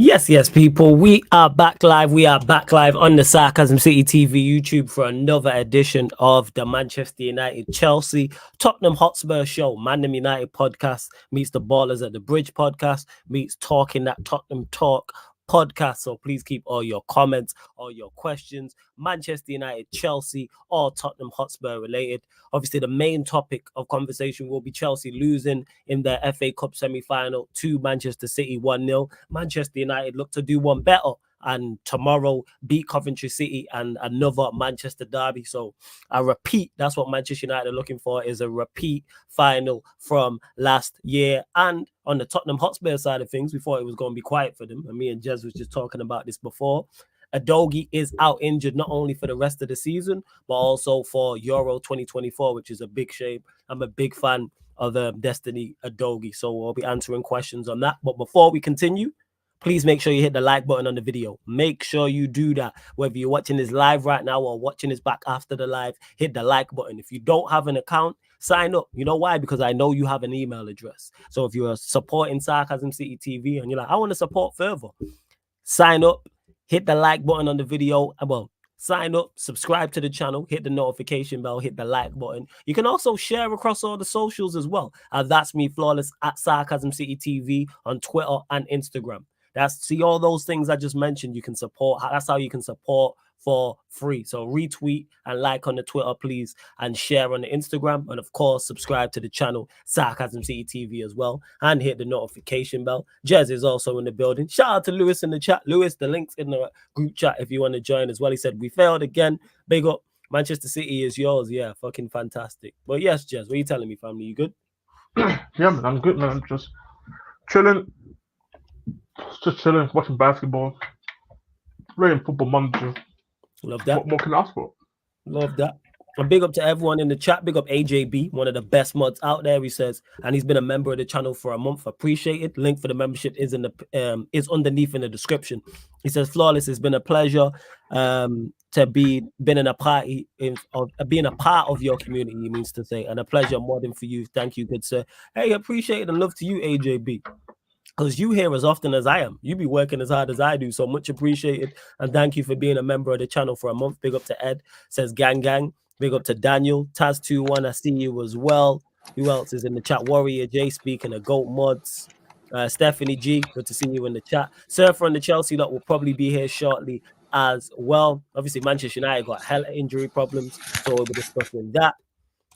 Yes, people. We are back live. We are back live on the Sarcasm City TV YouTube for another edition of the Manchester United Chelsea Tottenham Hotspur show. Mandem United podcast meets the Ballers at the Bridge podcast meets Talking That Tottenham Talk podcast. So please keep all your comments, all your questions, Manchester United, Chelsea, or Tottenham Hotspur related. Obviously, the main topic of conversation will be Chelsea losing in the FA Cup semi-final to Manchester City 1-0. Manchester United look to do one better and tomorrow beat Coventry City and another Manchester derby. So a repeat, that's what Manchester United are looking for, is a repeat final from last year. And on the Tottenham Hotspur side of things, we thought it was going to be quiet for them. And me and Jez was just talking about this before. Adogi is out injured not only for the rest of the season, but also for Euro 2024, which is a big shame. I'm a big fan of Destiny Adogi, so we'll be answering questions on that. But before we continue, please make sure you hit the like button on the video. Make sure you do that. Whether you're watching this live right now or watching this back after the live, hit the like button. If you don't have an account, sign up. You know why? Because I know you have an email address. So if you're supporting Sarcasm City TV and you're like, I want to support further, sign up. Hit the like button on the video. Well, sign up, subscribe to the channel, hit the notification bell, hit the like button. You can also share across all the socials as well. That's me, Flawless, at Sarcasm City TV on Twitter and Instagram. See all those things I just mentioned. You can support. That's how you can support for free. So retweet and like on the Twitter, please, and share on the Instagram. And of course, subscribe to the channel, Sarcasm City TV as well, and hit the notification bell. Jez is also in the building. Shout out to Lewis in the chat. Lewis, the link's in the group chat if you want to join as well. He said, we failed again. Big up. Manchester City is yours. Yeah, fucking fantastic. But yes, Jez, what are you telling me, family? You good? Yeah, man, I'm good, man. I'm just chilling. Just chilling, watching basketball, playing Football Manager. Love that. What more can I ask for? Love that. And big up to everyone in the chat. Big up AJB, one of the best mods out there. He says, and he's been a member of the channel for a month. Appreciate it. Link for the membership is is underneath in the description. He says, Flawless, it's been a pleasure to be being a part of your community. He means to say, and a pleasure modding for you. Thank you, good sir. Hey, appreciate it and love to you, AJB. Because you here as often as I am. You be working as hard as I do. So much appreciated. And thank you for being a member of the channel for a month. Big up to Ed. Says gang gang. Big up to Daniel. Taz21, I see you as well. Who else is in the chat? Warrior J speaking of GOAT mods. Stephanie G, good to see you in the chat. Surfer on the Chelsea lot will probably be here shortly as well. Obviously, Manchester United got hella injury problems. So we'll be discussing that.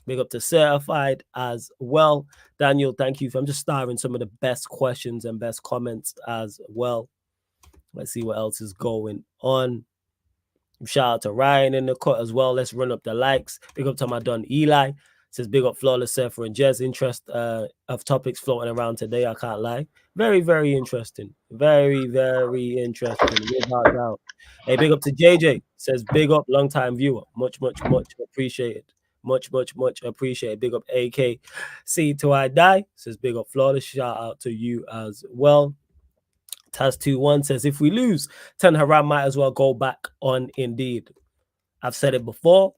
Big up to Certified as well. Daniel, thank you. I'm just starring some of the best questions and best comments as well. Let's see what else is going on. Shout out to Ryan in the cut as well. Let's run up the likes. Big up to my Don Eli. Says big up Flawless Surfer and Jez. Interest of topics floating around today. I can't lie. Very, very interesting. Very, very interesting. Without doubt. Hey, big up to JJ. Says big up, long time viewer. Much appreciated. Much appreciated. Big up AK. See till I die. Says big up Flawless. Shout out to you as well. Taz21 says if we lose, Ten Haram might as well go back on Indeed. I've said it before.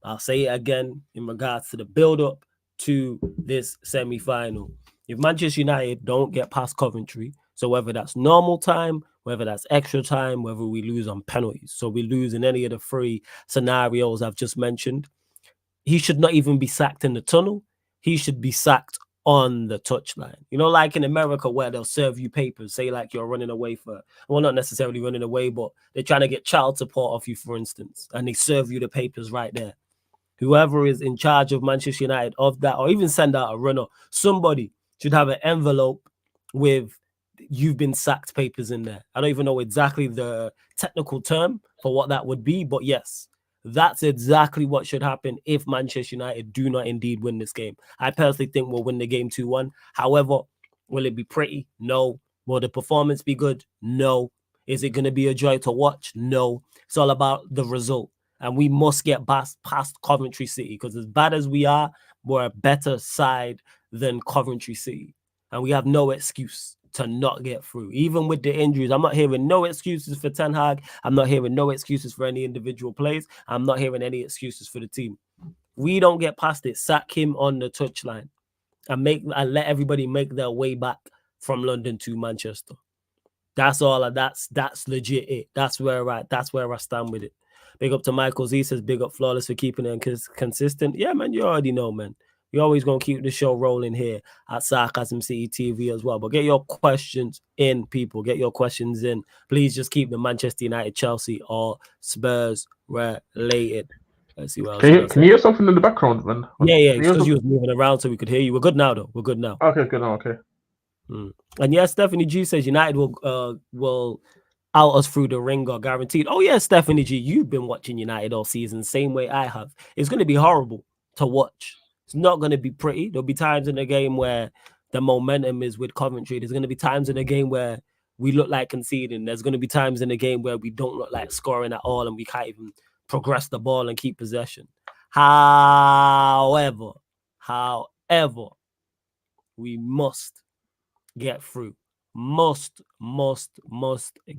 I'll say it again in regards to the build-up to this semi-final. If Manchester United don't get past Coventry, so whether that's normal time, whether that's extra time, whether we lose on penalties, so we lose in any of the three scenarios I've just mentioned, he should not even be sacked in the tunnel. He should be sacked on the touchline. You know, like in America where they'll serve you papers, say like you're running away well, not necessarily running away, but they're trying to get child support off you, for instance, and they serve you the papers right there. Whoever is in charge of Manchester United of that, or even send out a runner, somebody should have an envelope with you've been sacked papers in there. I don't even know exactly the technical term for what that would be, but yes, that's exactly what should happen if Manchester United do not indeed win this game. I personally think we'll win the game 2-1. However, will it be pretty? No. Will the performance be good? No. Is it going to be a joy to watch? No. It's all about the result. And we must get past Coventry City because as bad as we are, we're a better side than Coventry City. And we have no excuse to not get through. Even with the injuries, I'm not hearing no excuses for Ten Hag. I'm not hearing no excuses for any individual players. I'm not hearing any excuses for the team. We don't get past it. Sack him on the touchline and let everybody make their way back from London to Manchester. That's all. That's legit it. That's where I stand with it. Big up to Michael Z says, big up Flawless for keeping it consistent. Yeah, man, you already know, man. You're always gonna keep the show rolling here at Sarcasm City TV as well. But get your questions in, people. Get your questions in. Please just keep the Manchester United, Chelsea, or Spurs related. Let's see what else. Can you hear something in the background, man? Yeah, it's Can you hear because you was moving around so we could hear you. We're good now, though. We're good now. Okay, good now. Okay. And yes, Stephanie G says United will out us through the ringer, guaranteed. Oh yeah, Stephanie G, you've been watching United all season, same way I have. It's going to be horrible to watch. It's not going to be pretty. There'll be times in the game where the momentum is with Coventry. There's going to be times in the game where we look like conceding. There's going to be times in the game where we don't look like scoring at all and we can't even progress the ball and keep possession. However, we must get through. Must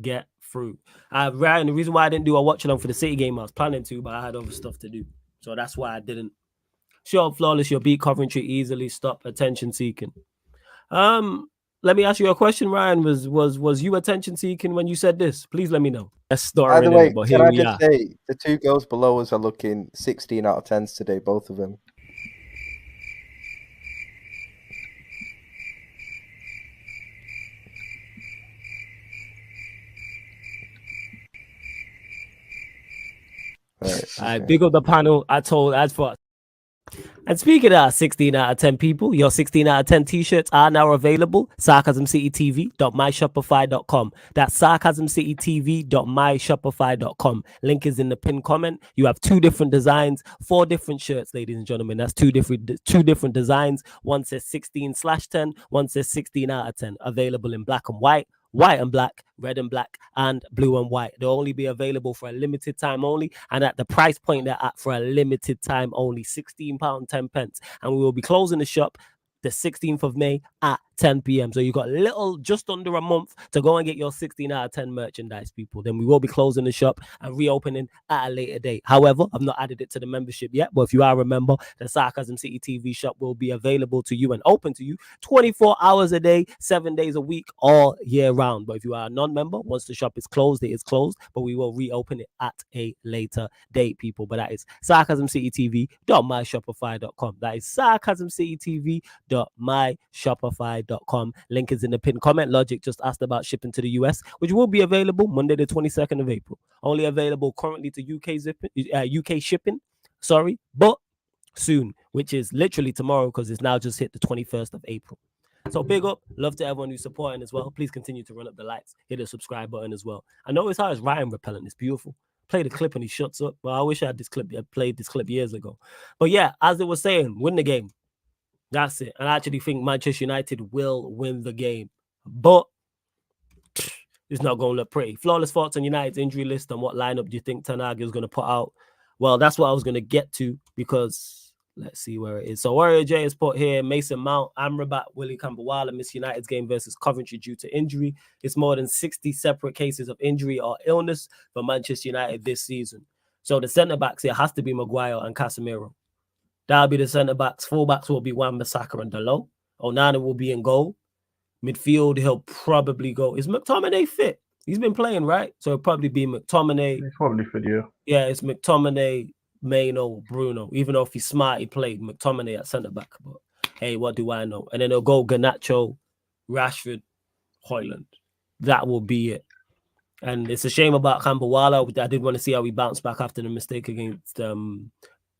get through. Ryan, the reason why I didn't do a watch along for the City game, I was planning to, but I had other stuff to do. So that's why I didn't. Sure, Flawless, you'll beat Coventry easily. Stop attention seeking. Let me ask you a question, Ryan. Was you attention seeking when you said this? Please let me know. By the way, can I just say the two girls below us are looking 16 out of 10s today, both of them. Right, big up the panel. And speaking of 16 out of 10 people, your 16 out of 10 t-shirts are now available. sarcasmcitytv.myshopify.com. That's sarcasmcitytv.myshopify.com. Link is in the pinned comment. You have 2 different designs, 4 different shirts, ladies and gentlemen. That's two different designs. One says 16/10, one says 16 out of 10. Available in black and white and black, red and black, and blue and white. They'll only be available for a limited time only, and at the price point they're at for a limited time only, £16.10. And we will be closing the shop the 16th of May at 10 p.m. So you got just under a month to go and get your 16 out of 10 merchandise, people. Then we will be closing the shop and reopening at a later date. However, I've not added it to the membership yet, but if you are a member, the Sarcasm City TV shop will be available to you and open to you 24 hours a day, 7 days a week, all year round. But if you are a non-member, once the shop is closed, it is closed, but we will reopen it at a later date, people. But that is sarcasmcitytv.myshopify.com. That is sarcasmcitytv.myshopify.com. Link is in the pinned comment. Logic just asked about shipping to the US, which will be available Monday the 22nd of April. Only available currently to UK shipping, but soon, which is literally tomorrow because it's now just hit the 21st of April. So big up, love to everyone who's supporting as well. Please continue to run up the likes, hit the subscribe button as well. I know it's how it's Ryan repellent. It's beautiful. Play the clip and he shuts up. Well, I wish I had played this clip years ago. But yeah, as they were saying, win the game. That's it. And I actually think Manchester United will win the game. But it's not going to look pretty. Flawless thoughts on United's injury list and what lineup do you think Ten Hag is going to put out? Well, that's what I was going to get to because let's see where it is. So Warrior J has put here Mason Mount, Amrabat, Willie Campbell-Wala missed United's game versus Coventry due to injury. It's more than 60 separate cases of injury or illness for Manchester United this season. So the centre-backs here has to be Maguire and Casemiro. That'll be the centre-backs. Full-backs will be Wan-Bissaka and Dalot. Onana will be in goal. Midfield, he'll probably go. Is McTominay fit? He's been playing, right? So it'll probably be McTominay. He's probably fit, yeah. Yeah, it's McTominay, Maino, Bruno. Even though if he's smart, he played McTominay at centre-back. But hey, what do I know? And then it'll go Garnacho, Rashford, Højlund. That will be it. And it's a shame about Campbell-Wala. I did want to see how he bounced back after the mistake against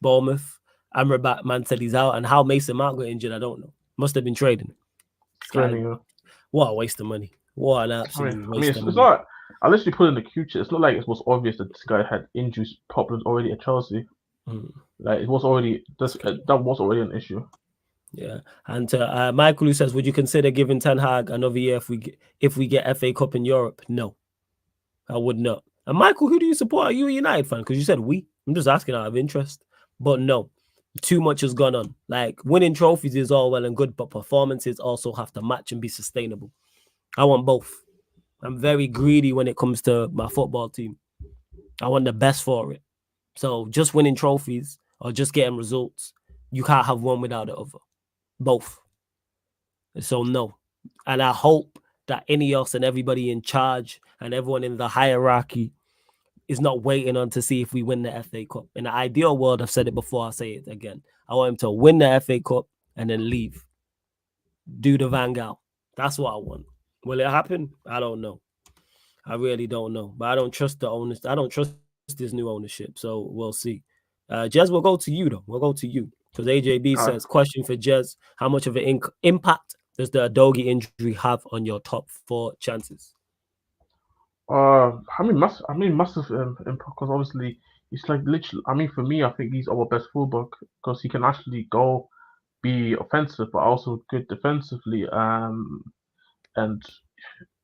Bournemouth. Amrabat, man said he's out. And how Mason Mount got injured, I don't know. Must have been trading. What a waste of money. What an absolute waste of money. It's not, I literally put in the future. It's not like it was obvious that this guy had injuries problems already at Chelsea. Like it was already that was already an issue. Yeah. And Michael who says, would you consider giving Ten Hag another year if we get FA Cup in Europe? No, I would not. And Michael, who do you support? Are you a United fan? Because you said we. I'm just asking out of interest. But no. Too much has gone on. Like winning trophies is all well and good, but performances also have to match and be sustainable. I want both. I'm very greedy when it comes to my football team. I want the best for it. So just winning trophies or just getting results, you can't have one without the other. Both. So no. And I hope that Ineos and everybody in charge and everyone in the hierarchy is not waiting on to see if we win the FA Cup. In the ideal world, I've said it before, I'll say it again. I want him to win the FA Cup and then leave. Do the Van Gaal. That's what I want. Will it happen? I don't know. I really don't know. But I don't trust the owners. I don't trust this new ownership. So we'll see. Jez, we'll go to you, though. We'll go to you. Because AJB says, question for Jez, how much of an impact does the Adogi injury have on your top 4 chances? Massive impact, because obviously it's like literally. I mean, for me, I think he's our best fullback because he can actually go be offensive but also good defensively. And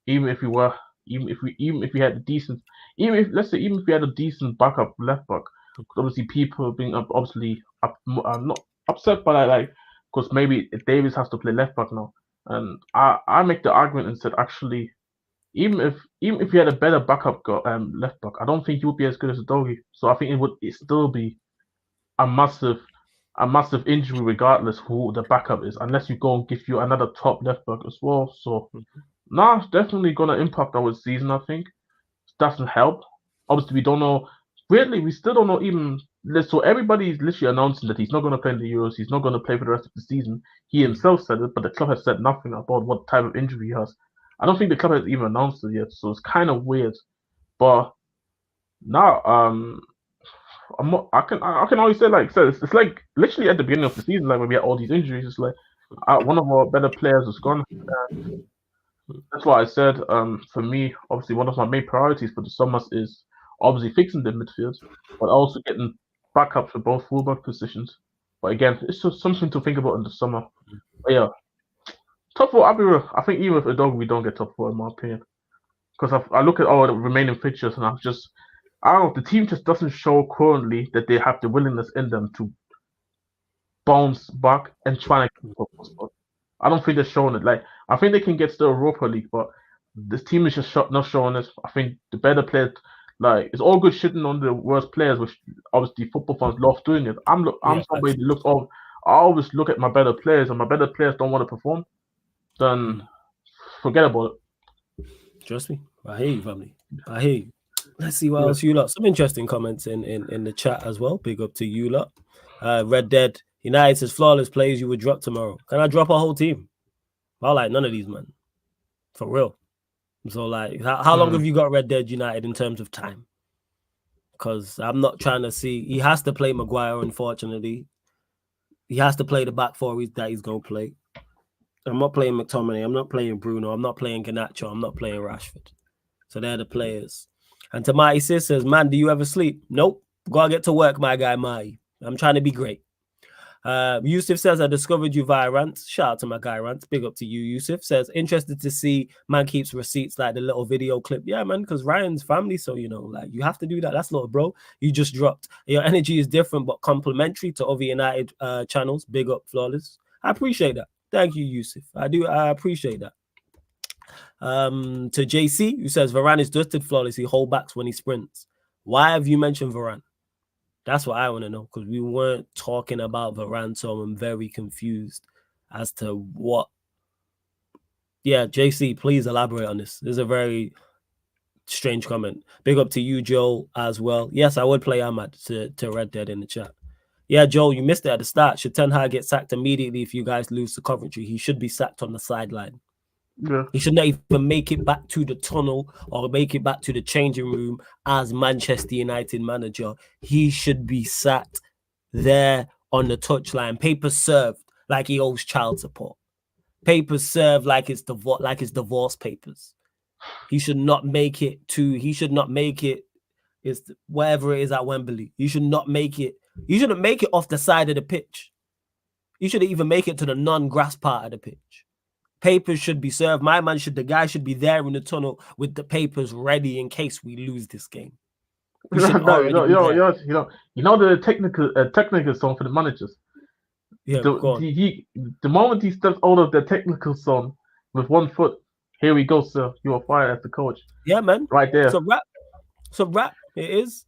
even if we had a decent, even if we had a decent backup left back, because obviously people being not upset by that, like, because maybe Davis has to play left back now, and I make the argument and said actually. Even if he had a better backup left back, I don't think he would be as good as Adogi. So I think it would still be a massive injury regardless who the backup is, unless you go and give you another top left back as well. So it's definitely gonna impact our season. I think it doesn't help. Obviously, we don't know. Weirdly, we still don't know even. So everybody's literally announcing that he's not going to play in the Euros. He's not going to play for the rest of the season. He himself said it, but the club has said nothing about what type of injury he has. I don't think the club has even announced it yet, so it's kind of weird. But now, I can always say it's like literally at the beginning of the season, like when we had all these injuries, it's like one of our better players is gone. That's why I said, for me, obviously one of my main priorities for the summers is obviously fixing the midfield, but also getting backups for both fullback positions. But again, it's just something to think about in the summer. But yeah. Top 4, I'll be real. I think even with Adogi, we don't get top 4 in my opinion. Because I look at all the remaining fixtures and I don't know, the team just doesn't show currently that they have the willingness in them to bounce back and try to get the top spot. I don't think they're showing it. Like, I think they can get to the Europa League, but this team is just not showing it. I think the better players, like, it's all good shitting on the worst players, which obviously football fans love doing it. I'm somebody that looks all. I always look at my better players, and my better players don't want to perform. Then forget about it. Trust me. I hear you, family. I hear you. Let's see what else you lot. Some interesting comments in the chat as well. Big up to you lot. Red Dead United says flawless players you would drop tomorrow. Can I drop a whole team? I like none of these, man. For real. So like, how long have you got Red Dead United in terms of time? Because I'm not trying to see. He has to play Maguire, unfortunately. He has to play the back 4 that he's going to play. I'm not playing McTominay. I'm not playing Bruno. I'm not playing Garnacho. I'm not playing Rashford. So they're the players. And Tamati Sis says, man, do you ever sleep? Nope. Gotta get to work, my guy, Mai. I'm trying to be great. Yusuf says, I discovered you via Rants. Shout out to my guy Rants. Big up to you, Yusuf. Says, interested to see man keeps receipts like the little video clip. Yeah, man, because Ryan's family. So, you know, like you have to do that. That's little bro. You just dropped. Your energy is different but complementary to other United channels. Big up, flawless. I appreciate that. Thank you, Yusuf. I appreciate that. To JC, who says Varane is dusted flawless. He hold backs when he sprints. Why have you mentioned Varane? That's what I want to know, because we weren't talking about Varane, so I'm very confused as to what. Yeah, JC, please elaborate on this. This is a very strange comment. Big up to you, Joel, as well. Yes, I would play Ahmad to Red Dead in the chat. Yeah, Joel, you missed it at the start. Should Ten Hag get sacked immediately if you guys lose to Coventry? He should be sacked on the sideline. Yeah. He should not even make it back to the tunnel or make it back to the changing room as Manchester United manager. He should be sacked there on the touchline. Papers served like he owes child support. Papers served like it's divorce papers. He should not make it it's wherever it is at Wembley. You should not make it. You shouldn't make it off the side of the pitch. You shouldn't even make it to the non-grass part of the pitch. Papers should be served. The guy should be there in the tunnel with the papers ready in case we lose this game. You know the technical zone for the managers. Yeah, the moment he steps out of the technical zone with 1 foot, here we go, sir. You are fired as the coach. Yeah, man. Right there. So rap. It is.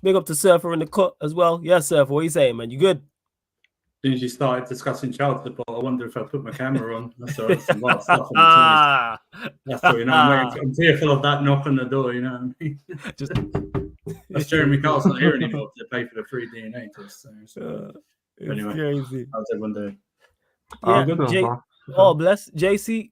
Big up to Surfer in the cut as well. Yeah, Surfer. What are you saying, man? You good? soon as you started discussing child support, I wonder if I put my camera on. That's all right. That's a lot of stuff on the 20s. That's all, you know. I'm fearful of that knock on the door, you know what I mean? Just That's Jeremy Carl's not here anymore to pay for the free DNA test. So it's anyway, crazy. how's everyone doing? Yeah, good, oh bless JC.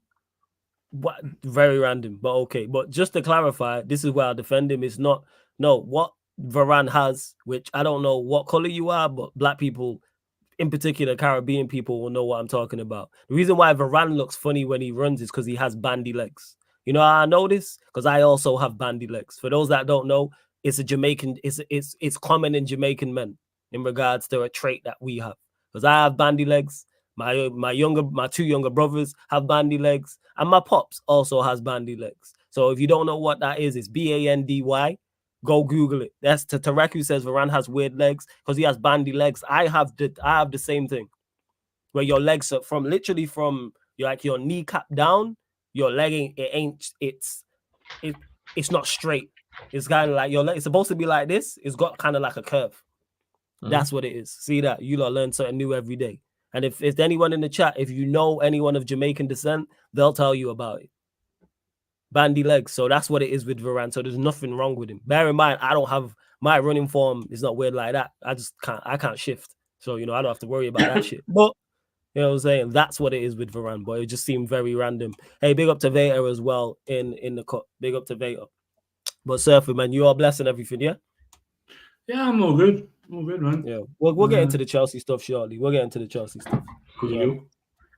What very random, but okay. But just to clarify, this is where I defend him. It's not what Varane has, which I don't know what color you are, but black people, in particular Caribbean people, will know what I'm talking about. The reason why Varane looks funny when he runs is because he has bandy legs. You know how I know this? Because I also have bandy legs. For those that don't know, it's a Jamaican, it's common in Jamaican men in regards to a trait that we have. Because I have bandy legs. My two younger brothers have bandy legs, and my pops also has bandy legs. So if you don't know what that is, it's Bandy. Go Google it. That's to Tarek who says Varane has weird legs because he has bandy legs. I have the same thing, where your legs are from your kneecap down. Your leg it's not straight. It's kind of like your leg. It's supposed to be like this. It's got kind of like a curve. That's what it is. See that? You lot learn something new every day. And if anyone in the chat, if you know anyone of Jamaican descent, they'll tell you about it. Bandy legs. So that's what it is with Varane. So there's nothing wrong with him. Bear in mind, I don't have my running form is not weird like that. I can't shift. So, I don't have to worry about that shit. But, you know what I'm saying? That's what it is with Varane. But it just seemed very random. Hey, big up to Veta as well in the cut. Big up to Veta. But Surfer, man, you are blessing everything, yeah? Yeah, I'm all good. All good, man. Yeah, we'll get into the Chelsea stuff shortly. Cool.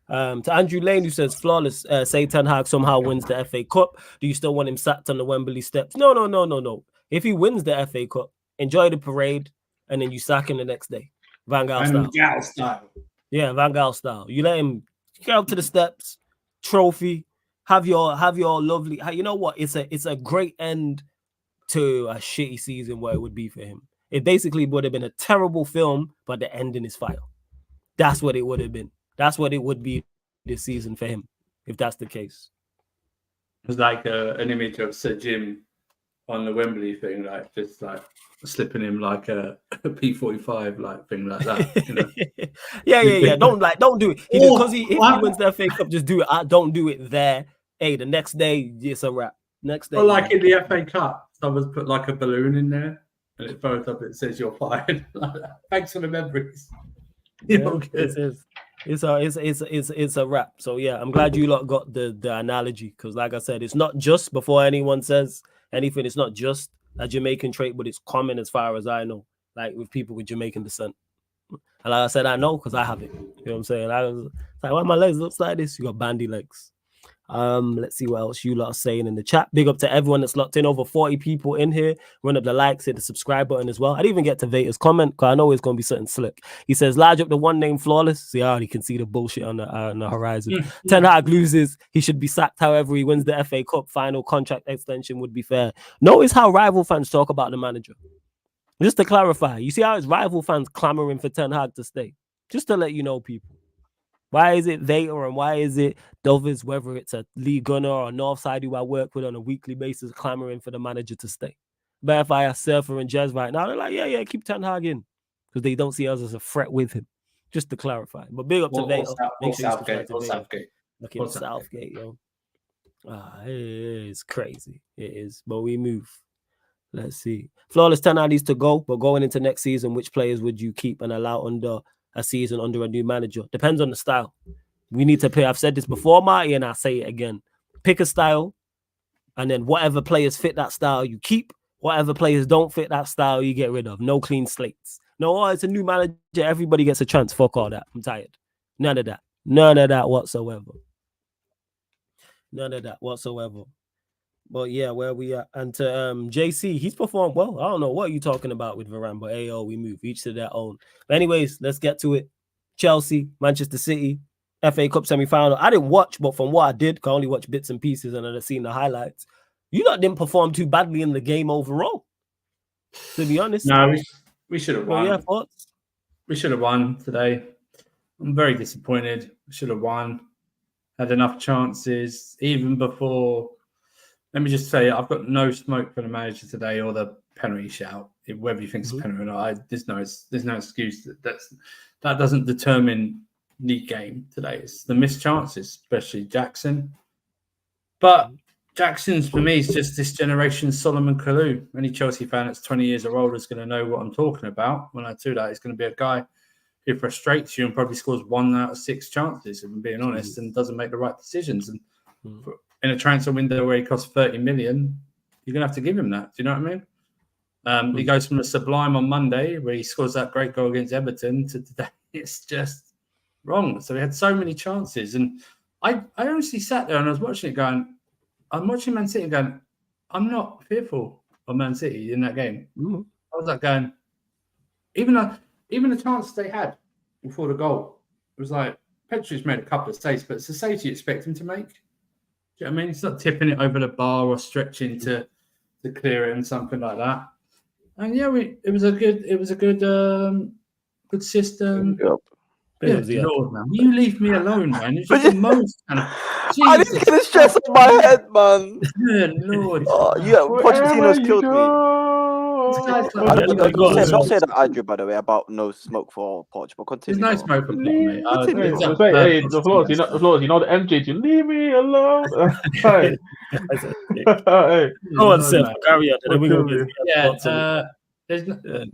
To Andrew Lane, who says flawless, say Ten Hag somehow wins the FA Cup. Do you still want him sacked on the Wembley steps? No. If he wins the FA Cup, enjoy the parade, and then you sack him the next day. Van Gaal style. Yeah, Van Gaal style. You let him get up to the steps, trophy, have your lovely. You know what? It's a great end to a shitty season where it would be for him. It basically would have been a terrible film, but the ending is fire. That's what it would have been. That's what it would be this season for him, if that's the case. It's like an image of Sir Jim on the Wembley thing, like just like slipping him like a P45 like thing like that. You know? yeah. Don't do it. If he wins the FA Cup, just do it. Don't do it there. Hey, the next day it's a wrap. Next day. Or like in the FA Cup, someone's put like a balloon in there and it photos up. It says you're fired. Thanks for the memories. Yeah, it's a wrap. So yeah, I'm glad you lot got the analogy, because like I said, it's not just, before anyone says anything, it's not just a Jamaican trait, but it's common as far as I know, like with people with Jamaican descent. And like I said, I know because I have it. You know what I'm saying? I was like, why my legs looks like this? You got bandy legs. Let's see what else you lot are saying in the chat. Big up to everyone that's locked in. Over 40 people in here. Run up the likes, hit the subscribe button as well. I didn't even get to Veta's comment because I know it's going to be something slick. He says, large up the one name flawless. See, I already can see the bullshit on the horizon. Ten Hag loses. He should be sacked. However, he wins the FA Cup final. Contract extension would be fair. Notice how rival fans talk about the manager. Just to clarify, you see how it's rival fans clamoring for Ten Hag to stay? Just to let you know, people. Why is it Veta and why is it Dovers, whether it's a Lee Gunner or Northside who I work with on a weekly basis, clamoring for the manager to stay? But if I ask Surfer and Jez right now, they're like, yeah, keep Ten Hag in, because they don't see us as a threat with him. Just to clarify. But big up to Veta. Make sure you subscribe to Veta. Look at Southgate, yo. It's crazy. It is. But we move. Let's see. Flawless 10 out needs to go, but going into next season, which players would you keep and allow under a season under a new manager? Depends on the style. We need to pay. I've said this before, Marty, and I'll say it again. Pick a style, and then whatever players fit that style, you keep. Whatever players don't fit that style, you get rid of. No clean slates. No, it's a new manager. Everybody gets a chance. Fuck all that. I'm tired. None of that. None of that whatsoever. None of that whatsoever. But yeah, where we at? And to JC, he's performed well. I don't know what you're talking about with Varane, but AO, we move each to their own. But anyways, let's get to it. Chelsea, Manchester City, FA Cup semi-final. I didn't watch, but from what I did, I only watched bits and pieces and I've seen the highlights. You lot didn't perform too badly in the game overall, to be honest. No, we should have won. Yeah, thoughts? We should have won today. I'm very disappointed. We should have won. Had enough chances, even before. Let me just say, I've got no smoke for the manager today or the penalty shout. whether you think it's a penalty or not, there's no excuse. That doesn't determine the game today. It's the missed chances, especially Jackson. But Jackson's, for me, is just this generation's Solomon Kalou. Any Chelsea fan that's 20 years old is going to know what I'm talking about when I do that. He's going to be a guy who frustrates you and probably scores 1 out of 6 chances, if I'm being honest, and doesn't make the right decisions. And in a transfer window where he costs 30 million, you're going to have to give him that. Do you know what I mean? He goes from the sublime on Monday, where he scores that great goal against Everton, to today. It's just wrong. So he had so many chances. And I honestly sat there and I was watching it going, I'm watching Man City going, I'm not fearful of Man City in that game. I was like going, even the chance they had before the goal, it was like, Petri's made a couple of saves, but it's a save you expect him to make. Do you know what I mean? It's not tipping it over the bar or stretching to clear it and something like that. And yeah, it was a good system. Yep. Yeah, Lord, man. Will you leave me alone, man? It's just the most kind of... I didn't get the stress on my head, man. Good Lord. Pochettino's killed me. Don't say that, Andrew, by the way, about no smoke for Poch, but continue. There's no smoke for Poch, mate. The floors, you know the MJ, you leave me alone. Go on, Seth. Carry on.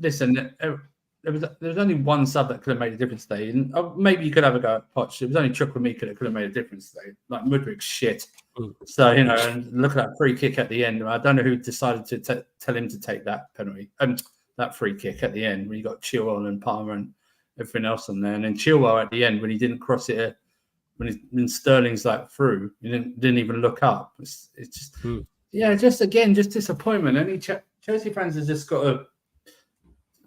Listen, there was only one sub that could have made a difference today. And maybe you could have a go at Poch. It was only Chukwuemeka that could have made a difference today. Like Mudrik's shit. So, and look at that free kick at the end. I don't know who decided to tell him to take that penalty and that free kick at the end when you got Chilwell and Palmer and everything else on there. And then Chilwell at the end when he didn't cross it, when Sterling's like through, he didn't even look up. It's just, just disappointment. Any Chelsea fans have just got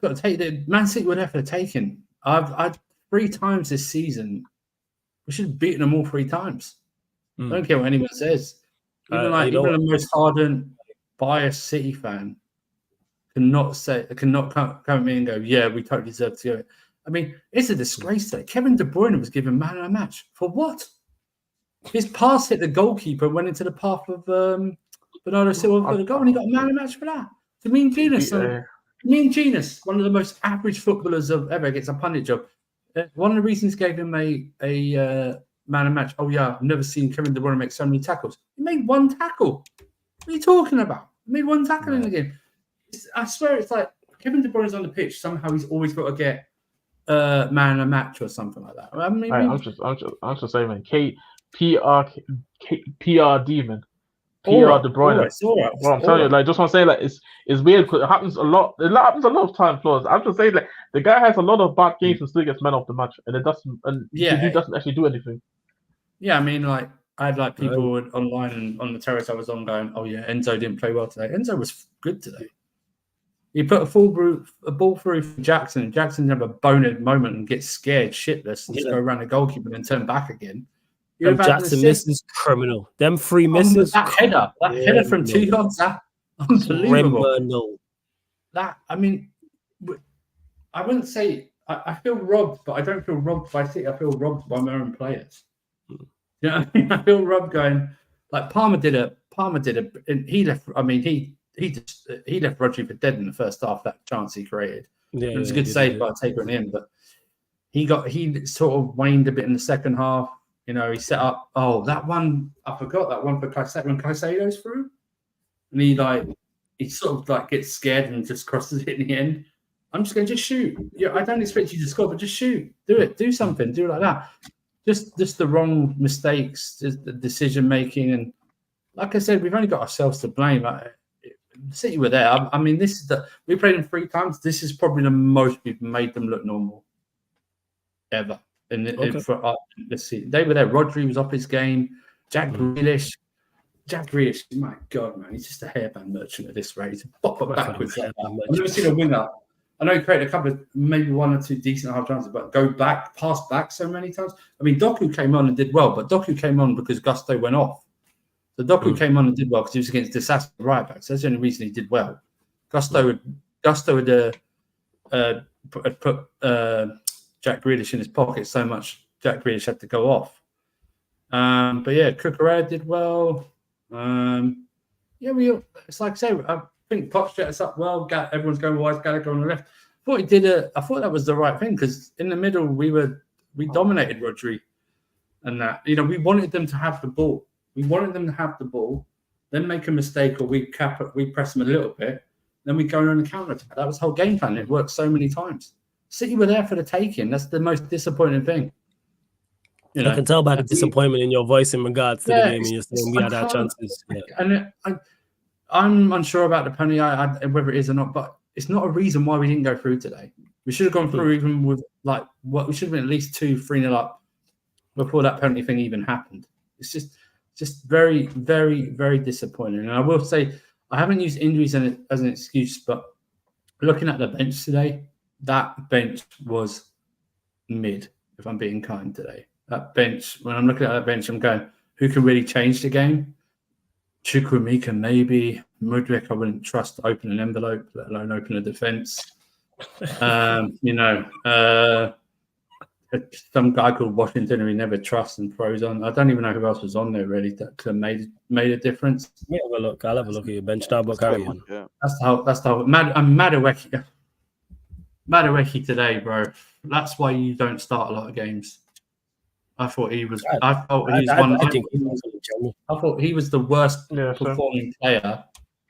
to take the Man City were there for the taking. I've 3 times this season. We should have beaten them all 3 times. I don't care what anyone says. Even the most ardent, biased City fan cannot come at me and go, "Yeah, we totally deserve to go." I mean, it's a disgrace that Kevin De Bruyne was given man of the match for what? His pass hit the goalkeeper and went into the path of Bernardo Silva for the goal, and he got a man of the match for that. To me and Genius, one of the most average footballers ever, gets a pundit job. One of the reasons gave him a man of match. Oh yeah, I've never seen Kevin De Bruyne make so many tackles. He made 1 tackle. What are you talking about? He made 1 tackle in the game. I swear, it's like Kevin De Bruyne's on the pitch. Somehow he's always got to get man of the match or something like that. I mean, I'm just saying, man. PR demon. PR De Bruyne. Well, I'm telling you, like, just want to say, like, it's weird because it happens a lot. It happens a lot of time, Flores. I'm just saying, like, the guy has a lot of bad games and still gets man of the match, and he doesn't actually do anything. Yeah, I mean, like, I had like people online and on the terrace I was on going, "Oh yeah, Enzo didn't play well today." Enzo was good today. He put a ball through for Jackson. Jackson have a bonehead moment and gets scared shitless and just go around the goalkeeper and then turn back again. Jackson misses criminal. Them 3 misses. That header from 2 yards, that unbelievable. Criminal. That, I mean, I wouldn't say I feel robbed, but I don't feel robbed by City. I feel robbed by my own players. You know what I mean? I feel robbed going like Palmer did and he left. I mean, he left Rodri for dead in the first half. That chance he created. It was a good save by Taker in the end, but he sort of waned a bit in the second half. You know, he set up. Oh, that one I forgot. That one for Caicedo when Caicedo's through, and he sort of like gets scared and just crosses it in the end. I'm just going to shoot. Yeah, I don't expect you to score, but just shoot. Do it. Do something. Do it like that. Just the wrong mistakes, just the decision making, and like I said, we've only got ourselves to blame. City were there. I mean, we played them 3 times. This is probably the most we've made them look normal ever. Let's see, they were there. Rodri was off his game. Jack Grealish, my God, man, he's just a hairband merchant at this rate. Pop it backwards. I've never seen a winger. I know he created a couple of maybe 1 or 2 decent half chances, but pass back so many times. I mean, Doku came on and did well, but Doku came on because Gusto went off. So Doku came on and did well because he was against disaster right back. So that's the only reason he did well. Gusto had put Jack Grealish in his pocket so much. Jack Grealish had to go off. But yeah, Cucurella did well. It's like I say, think Poch set us up well. Everyone's going wide, Gallagher on the left. I thought that was the right thing because in the middle we dominated Rodri and that. You know, we wanted them to have the ball. Then make a mistake or we press them a little bit. Then we go on the counter attack. That was the whole game plan. It worked so many times. City were there for the taking. That's the most disappointing thing. You know, I can tell by the disappointment in your voice in regards to the game, and you're saying we had our chances. Yeah. And I'm unsure about the penalty, whether it is or not, but it's not a reason why we didn't go through today. We should have gone through even with we should have been at least 2-3-0 up before that penalty thing even happened. It's just very, very, very disappointing. And I will say, I haven't used injuries as an excuse, but looking at the bench today, that bench was mid, if I'm being kind today. That bench, when I'm looking at that bench, I'm going, who can really change the game? Chukwuemeka, maybe. Mudryk, I wouldn't trust to open an envelope, let alone open a defence. Some guy called Washington who he never trusts and throws on. I don't even know who else was on there really that could have made a difference. Yeah, well, look, I'll have a look at your bench now, but carry on. Yeah. That's the whole. Madueke today, bro. That's why you don't start a lot of games. I thought he was. I thought he was the worst performing player,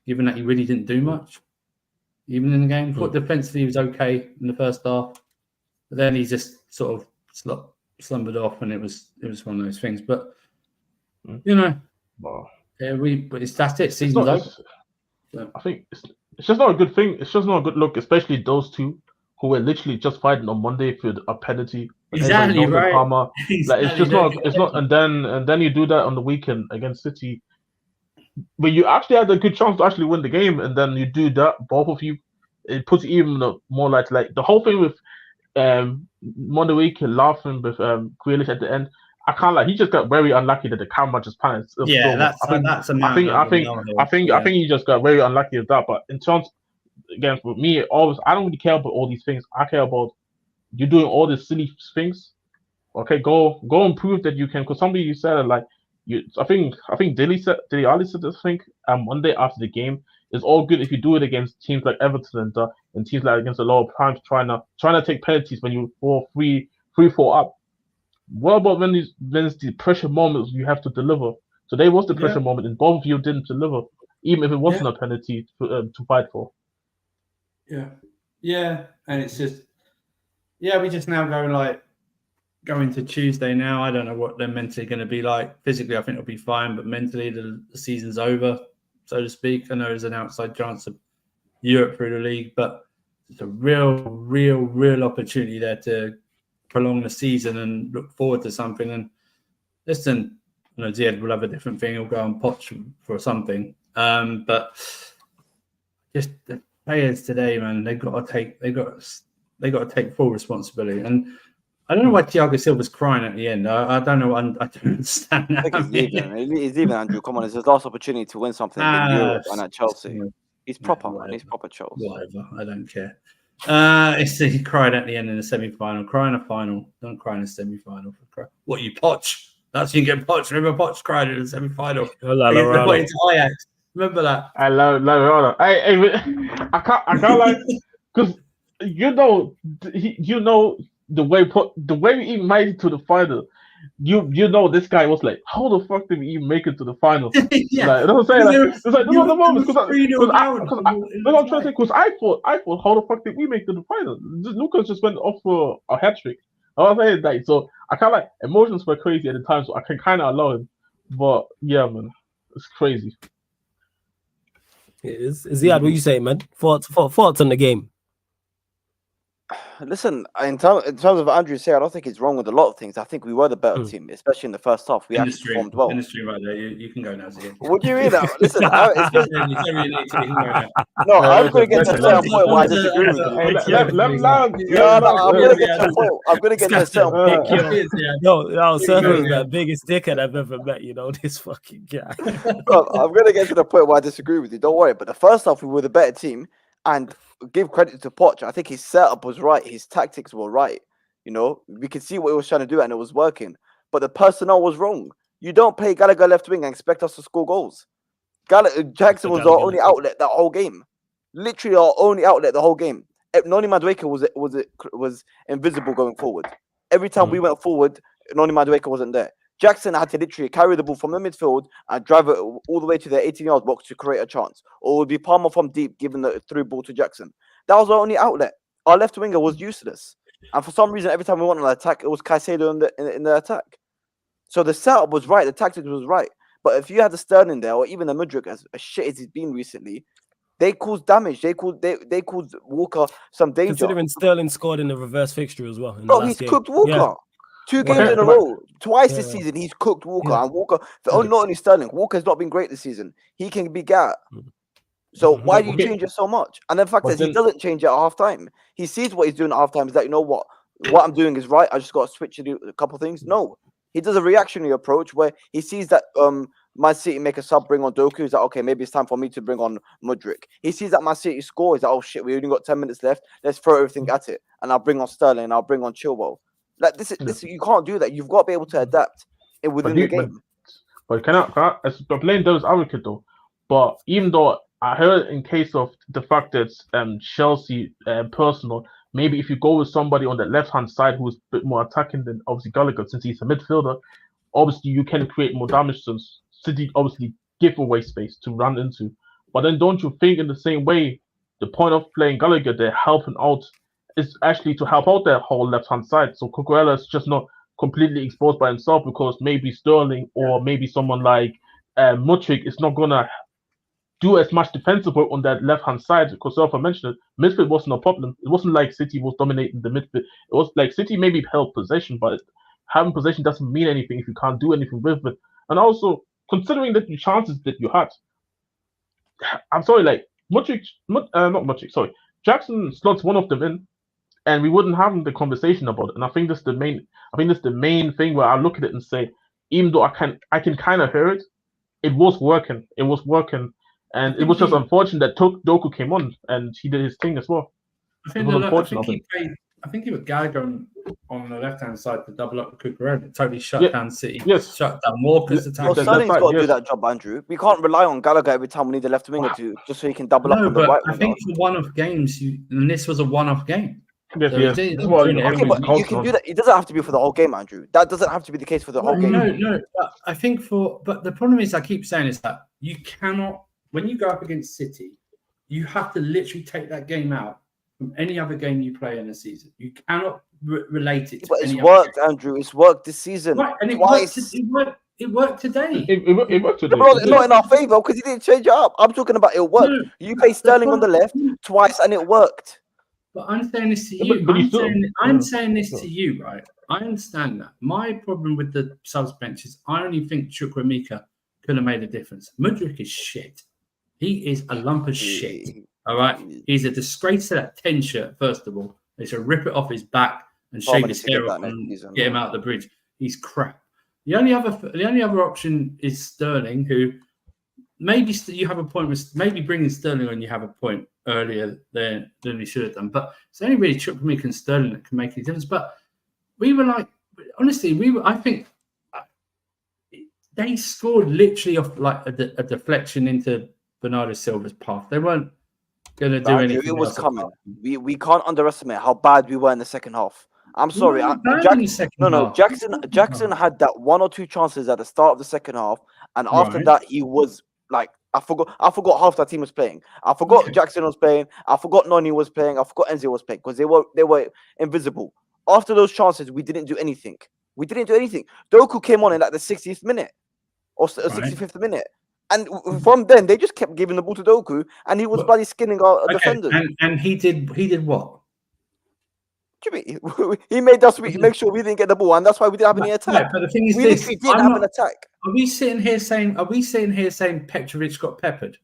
given that he really didn't do much, even in the game. I thought defensively he was okay in the first half, but then he just sort of slumbered off, and it was one of those things. But you know, that's it. Season's over. So. I think it's just not a good thing. It's just not a good look, especially those two who were literally just fighting on Monday for a penalty. Exactly right. Exactly. Like it's just not. It's not. And then you do that on the weekend against City, but you actually had a good chance to actually win the game, and then you do that. Both of you, it puts it even more like the whole thing with Monday week laughing with Grealish at the end. I can't he just got very unlucky that the camera just panned. Yeah, that's I think he just got very unlucky with that. But in terms, again, for me, I don't really care about all these things. I care about you doing all these silly things. Okay, go and prove that you can. Because somebody said I think Dilly Ali said this thing Monday after the game. It's all good if you do it against teams like Everton and teams like against the lower primes trying to take penalties when you fall 3-4 up. What about when there's the pressure moments you have to deliver? So there was the pressure moment, and both of you didn't deliver, even if it wasn't a penalty to fight for. Yeah, and it's just we just now going to Tuesday now. I don't know what they're mentally going to be like. Physically, I think it'll be fine, but mentally, the season's over, so to speak. I know there's an outside chance of Europe through the league, but it's a real opportunity there to prolong the season and look forward to something. And listen, Ziad will have a different thing. He'll go and Poch for something. But just the players today, man, they got to take full responsibility. And I don't know why Thiago Silva's crying at the end. I don't know. I don't understand that. I think he's leaving, Andrew. Come on, it's his last opportunity to win something in Europe and at Chelsea. He's proper, man. He's proper Chelsea. Whatever. I don't care. He cried at the end in the semi-final. Cry in a final. Don't cry in a semi-final. What, you Poch? That's you get Poch. Remember Poch cried in the semi-final. Remember that? I love I can't because the way he made it to the final. This guy was like, how the fuck did we even make it to the final? You know what I'm saying? It's like the moment because I thought how the fuck did we make it to the final? Lucas just went off for a hat trick. I was saying that, so I kind of emotions were crazy at the time, so I can kind of allow him. But yeah, man, it's crazy. Ziad, what you say, man? Thoughts on the game? Listen, in terms of what Andrew said, I don't think it's wrong with a lot of things. I think we were the better team, especially in the first half. We actually performed well. Industry right there. You can go now, Ziad. What do you mean? Listen, I'm going to get to a certain point where I disagree with you. I'm going to get to a certain point. No, Surfer is the biggest dickhead I've ever met. This fucking guy. I'm going to get to the point where I disagree with you. Don't worry. But the first half, we were the better team. And give credit to Poch. I think his setup was right. His tactics were right. We could see what he was trying to do and it was working. But the personnel was wrong. You don't play Gallagher left wing and expect us to score goals. Jackson was our only outlet that whole game. Literally our only outlet the whole game. Noni Madueke was invisible going forward. Every time we went forward, Noni Madueke wasn't there. Jackson had to literally carry the ball from the midfield and drive it all the way to the 18-yard box to create a chance. Or it would be Palmer from deep giving the through ball to Jackson. That was our only outlet. Our left winger was useless. And for some reason, every time we went on an attack, it was Caicedo in the attack. So the setup was right. The tactics was right. But if you had the Sterling there, or even the Mudryk, as shit as he's been recently, they caused damage. They caused Walker some danger. Considering Sterling scored in the reverse fixture as well. Bro, he's cooked Walker. Yeah. 2 games in a row. Twice this season, he's cooked Walker. And Walker, not only Sterling, Walker's not been great this season. He can be gat. So why do you change it so much? And the fact is, he doesn't change it at half time. He sees what he's doing at half time. He's like, you know what I'm doing is right. I just got to switch to do a couple of things. No, he does a reactionary approach where he sees that Man City make a sub, bring on Doku. He's like, okay, maybe it's time for me to bring on Mudryk. He sees that Man City score. He's like, oh shit, we only got 10 minutes left. Let's throw everything at it. And I'll bring on Sterling and I'll bring on Chilwell. Like this, you can't do that. You've got to be able to adapt within the game. But can I as playing those advocate though? But even though I heard in case of the fact that Chelsea personal, maybe if you go with somebody on the left-hand side who's a bit more attacking than obviously Gallagher, since he's a midfielder, obviously you can create more damage since City obviously give away space to run into. But then don't you think in the same way, the point of playing Gallagher, they're helping out, is actually to help out their whole left-hand side. So Cucurella is just not completely exposed by himself because maybe Sterling or maybe someone like Mudryk is not going to do as much defensive work on that left-hand side. Because Alpha mentioned it, midfield wasn't a problem. It wasn't like City was dominating the midfield. It was like City maybe held possession, but having possession doesn't mean anything if you can't do anything with it. And also, considering that the chances that you had, I'm sorry, like Jackson slots one of them in, and we wouldn't have the conversation about it. And I think that's the main thing where I look at it and say, even though I can kind of hear it, it was working. And it was just unfortunate that Doku came on and he did his thing as well. I think he put Gallagher on the left-hand side to double up with Cucurella. It totally shut down City. Yes. Shut down Walker's attack. Well, Sterling's got to do that job, Andrew. We can't rely on Gallagher every time we need the left winger to, just so he can double up on the right winger. I think for one-off games, and this was a one-off game. Okay, but you can do that. It doesn't have to be for the whole game, Andrew. That doesn't have to be the case for the whole game. No. But I think but the problem is, I keep saying is that you cannot, when you go up against City, you have to literally take that game out from any other game you play in the season. You cannot relate it to But it's worked, Andrew. It's worked this season. Right, and it worked today. It worked today. Not in our favour because he didn't change it up. I'm talking about it worked. No, you play Sterling on the left twice and it worked. But I'm saying this to you. I'm saying this to you, right? I understand that. My problem with the subs bench is I only think Chukwuemeka could have made a difference. Mudryk is shit. He is a lump of shit. All right? He's a disgrace to that 10 shirt, first of all. They should rip it off his back and shave his hair off and get him out of the bridge. He's crap. The only other option is Sterling, who maybe you have a point with maybe bringing Sterling on. You have a point earlier than he should have done, but it's only really Chukwuemeka and Sterling that can make any difference. But we were like, honestly, I think they scored literally off like a deflection into Bernardo Silva's path. They weren't going to do anything. It was coming. We can't underestimate how bad we were in the second half. I'm sorry. Jackson had that 1 or 2 chances at the start of the second half, and after that he was like, I forgot half that team was playing. I forgot Jackson was playing. I forgot Noni was playing. I forgot Enzo was playing because they were invisible. After those chances, we didn't do anything. Doku came on in like the 60th minute or 65th minute. And from then, they just kept giving the ball to Doku, and he was bloody skinning our defenders. And he did what? What do you mean? He made us make sure we didn't get the ball, and that's why we didn't have any attack. But the thing is, we literally didn't have an attack. Are we sitting here saying Petrovic got peppered?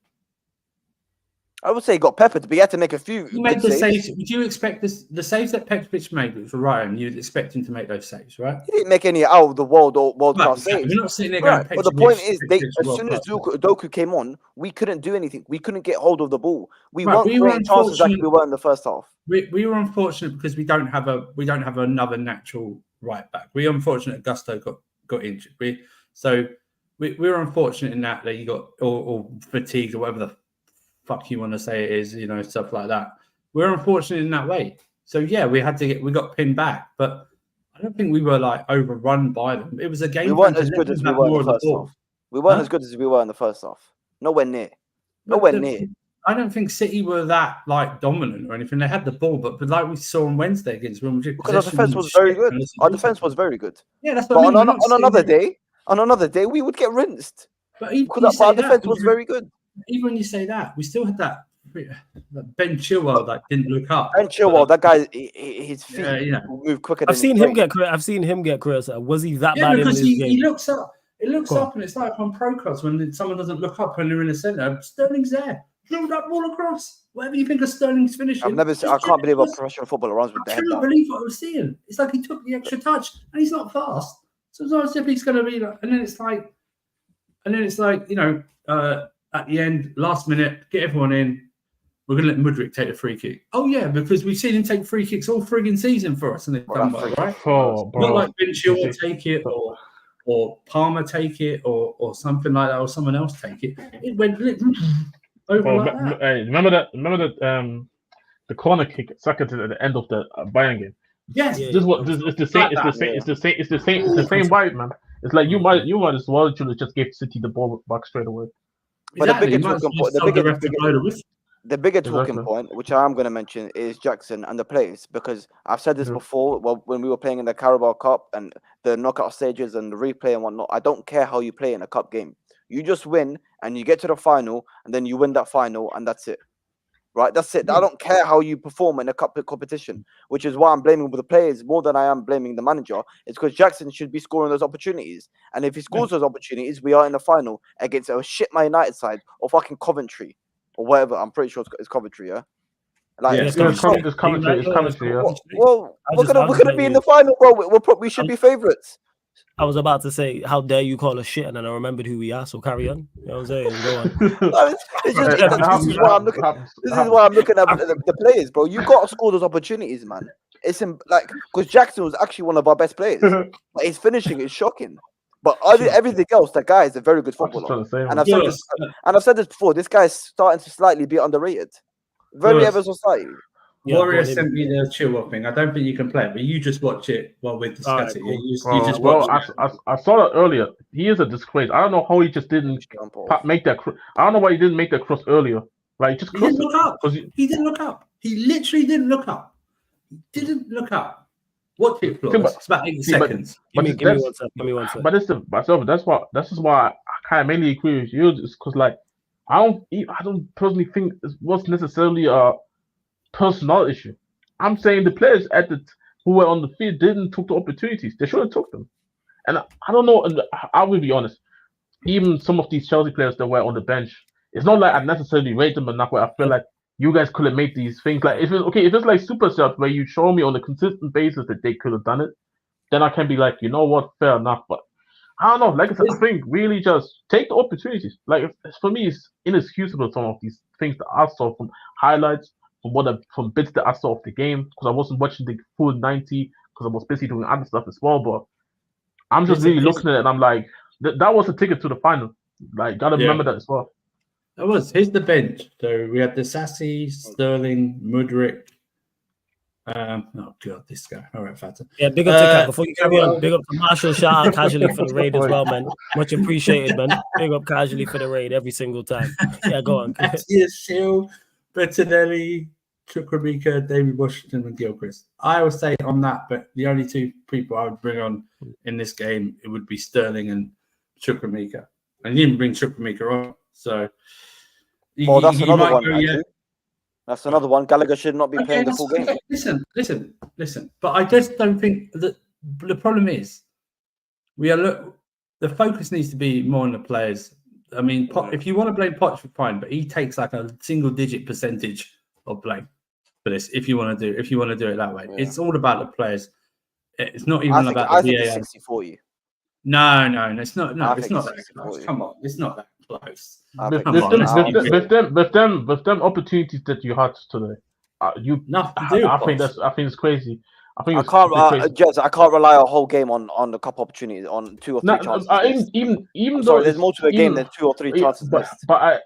I would say he got peppered, but he had to make a few. He made the saves. Would you expect the saves that Petrovic made, which were right, and you'd expect him to make those saves, right? He didn't make any out of the world class saves. We're not sitting there going, but the point is, as soon as Doku came on, we couldn't do anything. We couldn't get hold of the ball. We weren't creating chances like we were in the first halk. We were unfortunate because we don't have another natural right back. We're unfortunate Gusto got injured. We were unfortunate in that you got or fatigued or whatever the fuck you want to say it is, you know, stuff like that. We're unfortunate in that way. So yeah, we got pinned back, but I don't think we were like overrun by them. It was a game. We weren't as good as we were in the first half. We weren't as good as we were in the first half. Nowhere near. Nowhere near. I don't think City were that like dominant or anything. They had the ball, but like we saw on Wednesday against Real Madrid, because our defense was very good. Our defense was very good. Yeah, that's what I mean. On another day, we would get rinsed. But because our defense was very good. Even when you say that, we still had that Ben Chilwell that didn't look up. Ben Chilwell, that guy, his feet move quicker. I've seen him get criticized. Was he that bad in this game? He looks up. It looks up, and it's like on pro cards when someone doesn't look up when they're in the centre. Sterling's there. Throw that ball across. Whatever you think of Sterling's finishing. I can't believe a professional footballer runs with the head down. I cannot believe what I was seeing. It's like he took the extra touch, and he's not fast. So it's not as if he's going to be like. And then it's like, you know, at the end, last minute, get everyone in. We're going to let Mudryk take the free kick. Oh yeah, because we've seen him take free kicks all frigging season for us, and they've done well, right? Not like Ben Chilwell take it or Palmer take it or something like that, or someone else take it. It went over like that. Remember that the corner kick second at the end of the Bayern game. Yes, it's the same vibe, man. It's like you might as well just give City the ball back straight away. But the bigger talking point, which I am going to mention, is Jackson and the players, because I've said this before. Well, when we were playing in the Carabao Cup and the knockout stages and the replay and whatnot, I don't care how you play in a cup game. You just win and you get to the final, and then you win that final, and that's it. Right? That's it. I don't care how you perform in a cup competition, which is why I'm blaming the players more than I am blaming the manager. It's because Jackson should be scoring those opportunities. And if he scores those opportunities, we are in the final against a shit Man United side or fucking Coventry or whatever. I'm pretty sure it's Coventry, yeah? Like, it's Coventry, yeah. Well, we're gonna be in the final, bro. We should be favourites. I was about to say, how dare you call us shit, and then I remembered who we are, so carry on. You know what I'm saying? Go on. This is why I'm looking at the players, bro. You got to score those opportunities, man. It's because Jackson was actually one of our best players. Like, his finishing is shocking. But everything else, that guy is a very good footballer. And I've said this before, this guy is starting to slightly be underrated. Very ever so slightly. Warrior sent me the Chilwell thing. I don't think you can play it, but you just watch it while we're discussing it. You just watch it. I saw it earlier. He is a disgrace. I don't know how he just didn't make that. I don't know why he didn't make that cross earlier. Like, he didn't look up. He didn't look up. He literally didn't look up. He didn't look up. Watch it, Flores. It's about 8 seconds. Give me one second. But that's just why I kind of mainly agree with you. It's because, like, I don't personally think it was necessarily a personal issue. I'm saying the players who were on the field didn't take the opportunities. They should have took them. And I don't know. And I will be honest. Even some of these Chelsea players that were on the bench, it's not like I necessarily rate them enough. Where I feel like you guys could have made these things. Like if it's like super subs where you show me on a consistent basis that they could have done it, then I can be like, you know what, fair enough. But I don't know. Like I said, I think really just take the opportunities. Like for me, it's inexcusable some of these things that I saw from highlights. From bits that I saw of the game, because I wasn't watching the full 90 because I was busy doing other stuff as well. But I'm just really looking at it and I'm like, that was a ticket to the final. Like, gotta remember that as well. That was. Here's the bench. So we had the Sassy, Sterling, Mudryk. Oh god, this guy. All right, Fata. Yeah, big up to Cat. Before you carry on, big up to Marshall. Shout out casually for the raid as well, man. Much appreciated, man. Big up casually for the raid every single time. Yeah, go on. Shield, Bettinelli, Chukwuemeka, David Washington, and Gilchrist. I would say on that, but the only two people I would bring on in this game, it would be Sterling and Chukwuemeka. And you didn't bring Chukwuemeka on, so. That's another one. That's another one. Gallagher should not be playing the full game. Listen. But I just don't think that the problem is the focus needs to be more on the players. I mean, if you want to blame Poch, fine, but he takes like a single-digit percentage of blame for this. If you want to do it that way, it's all about the players. It's not even about the VAR. I think it's 60-40. No, it's not. No, it's not that close. Come on, it's not that close. With them opportunities that you had today, nothing to do. I think it's crazy. I think I it's can't, a bit crazy. Jez, I can't rely a whole game on a couple opportunities, on 2 or 3 chances. Even I'm though sorry, there's more to the game than 2 or 3 chances missed. But I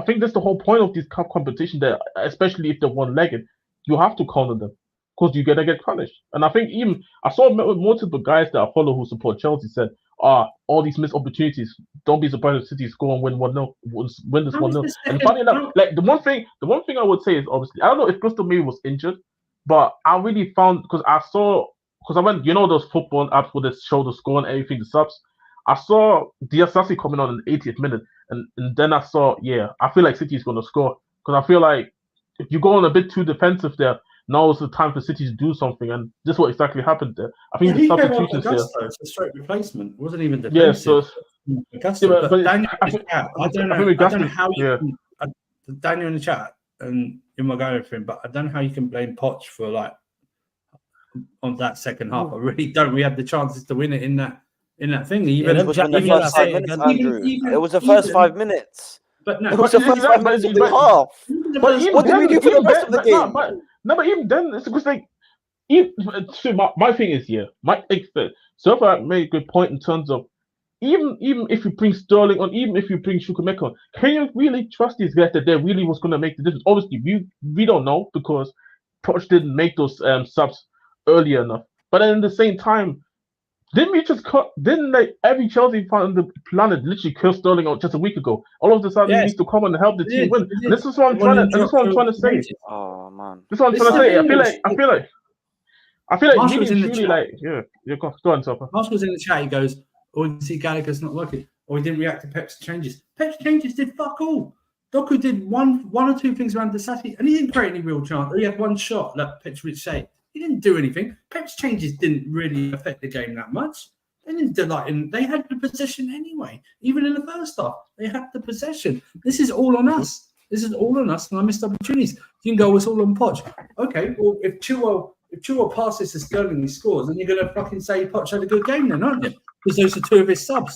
think that's the whole point of this cup competition. That especially if they're one-legged, you have to counter them because you gotta get punished. And I think even I saw multiple guys that I follow who support Chelsea said, all these missed opportunities. Don't be surprised if City score and win 1-0, win this 1-0. And funny enough, like the one thing I would say is obviously I don't know if Crystal maybe was injured, but I really found because I went, those football apps where they show the score and everything, the subs. I saw Diasasi coming on in the 80th minute, and then I saw, I feel like City is going to score because I feel like if you go on a bit too defensive there, now is the time for City to do something, and this is what exactly happened there. I think the substitutions there. It's a straight replacement. It wasn't even Yeah, defensive. so but Daniel in the chat, I don't know how you can, Daniel in the chat, and you might go everything, but I don't know how you can blame Poch for like on that second half. I really don't. We had the chances to win it in that thing. Even it was in the first 5 minutes, Andrew. It was the first 5 minutes. But no, it was the first 5 minutes of the half. What did we do for the rest of the game? But even then, it's because like, my thing is so far made a good point in terms of even if you bring Sterling on, even if you bring Chukwuemeka on, can you really trust these guys that they really was going to make the difference? Obviously, we don't know because Poch didn't make those subs earlier enough. But then at the same time, didn't like every Chelsea fan on the planet literally kill Sterling out just a week ago? All of a sudden, he needs to come and help the team win. And this is what I'm trying to say. Oh man, this is what I'm trying to say. I feel like really truly like go on, Sofa. Marshall's in the chat. He goes, "Oh, you see Gallagher's not working, or he didn't react to Pep's changes. Pep's changes did fuck all. Doku did one or two things around the Sassi, and he didn't create any real chance. He had one shot, like Petrovic said. He didn't do anything. Pep's changes didn't really affect the game that much. They didn't do they had the possession anyway. Even in the first half, they had the possession. This is all on us. This is all on us, and I missed opportunities. You can go, it's all on Poch. Okay, well, if Chilwell passes to Sterling, he scores, then you're going to fucking say Poch had a good game then, aren't you? Because those are 2 of his subs.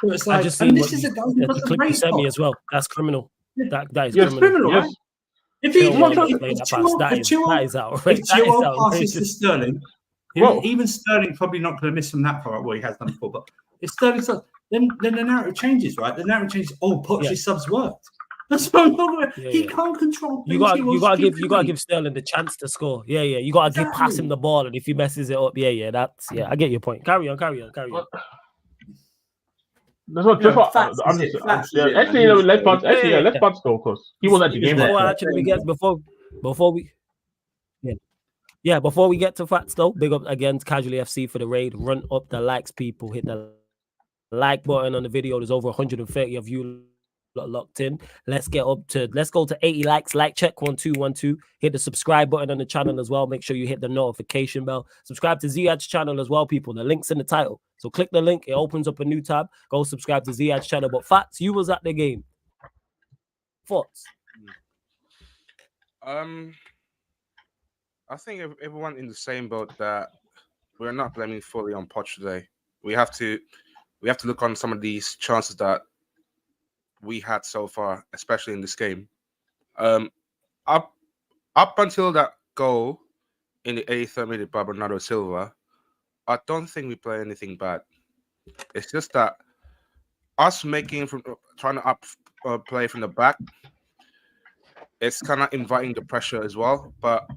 So it's like, this is a guy who got the clip you sent me as well. That's criminal. That is criminal. Right? If Chilwell passes to Sterling, even Sterling probably not going to miss from that far. Well, he has done before, but if Sterling subs, then the narrative changes, right? The narrative changes. Oh, Poch's subs worked. That's what I'm talking about. He can't control. You gotta give Sterling the chance to score. Yeah. You gotta pass him the ball, and if he messes it up, I get your point. Carry on. That's what let Fats go because he was at the game. Before we get to Fats though, big up again Casually FC for the raid. Run up the likes, people. Hit the like button on the video. There's over 130 of you locked in. Let's go to 80 likes. Like check 1212. Hit the subscribe button on the channel as well. Make sure you hit the notification bell. Subscribe to Ziad's channel as well, people. The link's in the title. So click the link. It opens up a new tab. Go subscribe to Ziad's channel. But Fats, you was at the game. Thoughts? I think everyone in the same boat that we're not blaming fully on Poch today. We have to look on some of these chances that we had so far, especially in this game. Up until that goal in the 83rd minute by Bernardo Silva, I don't think we play anything bad. It's just that us trying to play from the back, it's kind of inviting the pressure as well. But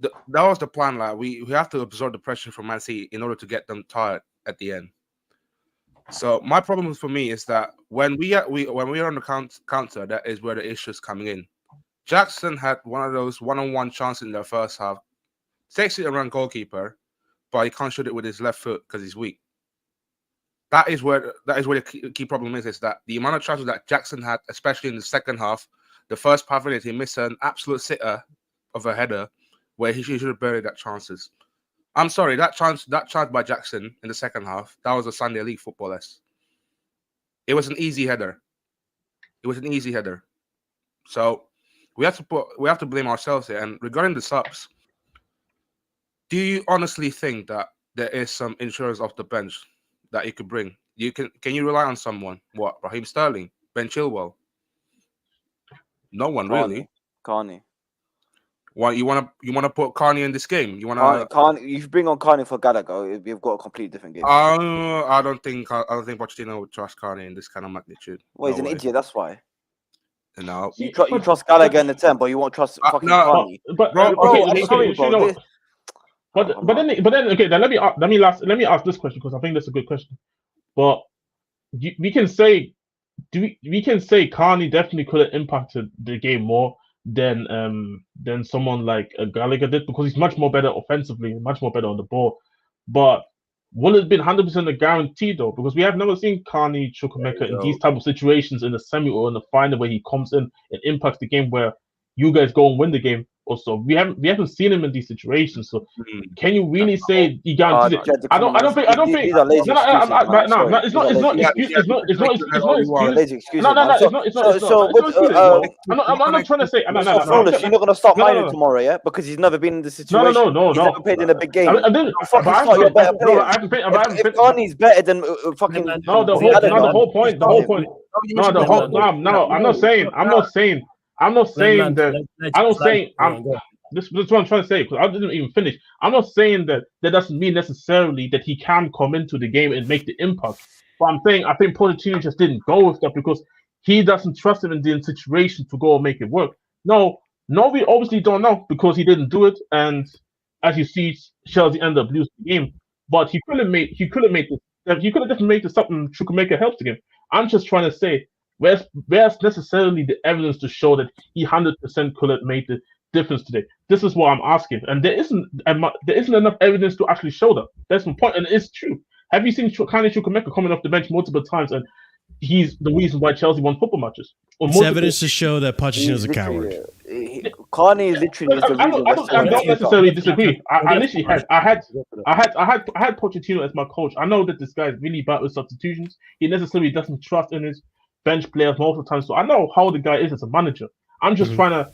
that was the plan. Like we have to absorb the pressure from Man City in order to get them tired at the end. So my problem for me is that when we are on the counter, that is where the issue is coming in. Jackson had one of those one-on-one chances in the first half, takes it around goalkeeper, but he can't shoot it with his left foot because he's weak. That is where the key problem is that the amount of chances that Jackson had, especially in the second half, the first 5 minutes, he missed an absolute sitter of a header where he should have buried that chances. I'm sorry, that chance by Jackson in the second half, that was a Sunday League football-esque. It was an easy header. So we have to blame ourselves here. And regarding the subs, do you honestly think that there is some insurance off the bench that you could bring? Can you rely on someone? What? Raheem Sterling? Ben Chilwell? No one really. Carney. What you want to put Carney in this game? You want to? Carney, you bring on Carney for Gallagher, you've got a completely different game. I don't think Pochettino would trust Carney in this kind of magnitude. Well, he's an idiot. That's why. No, you trust Gallagher in the 10, but you won't trust fucking Carney. But then okay, then let me ask this question because I think that's a good question. But we can say Carney definitely could have impacted the game more than someone like Gallagher did because he's much more better offensively, much more better on the ball. But will it have been 100% a guarantee though? Because we have never seen Carney Chukwuemeka in these type of situations in the semi or in the final where he comes in and impacts the game where you guys go and win the game. Also, we haven't seen him in these situations. So, can you really say he guarantees it? I don't think. These are lazy excuses. No, it's not lazy excuses. No, it's not. I'm not trying to say. No. You're not gonna start mining tomorrow, yeah? Because he's never been in this situation. No. He's never played in a big game. If Carney's better than fucking. No, the whole point. No, I'm not saying. This is what I'm trying to say because I didn't even finish. I'm not saying that doesn't mean necessarily that he can come into the game and make the impact. But I'm saying I think Pochettino just didn't go with that because he doesn't trust him in the situation to go and make it work. No, we obviously don't know because he didn't do it, and as you see, Chelsea ended up losing the game. But he could have definitely made this something Chukwuemeka helps the game. I'm just trying to say. Where's necessarily the evidence to show that he 100% could have made the difference today? This is what I'm asking, and there isn't enough evidence to actually show that. That's my point, and it's true. Have you seen Carney Chukwuemeka coming off the bench multiple times, and he's the reason why Chelsea won football matches? It's evidence to show that Pochettino's a coward. Carney literally is the reason. I don't necessarily disagree. I literally had Pochettino as my coach. I know that this guy is really bad with substitutions. He necessarily doesn't trust in his bench players most of the time, so I know how the guy is as a manager. I'm just trying to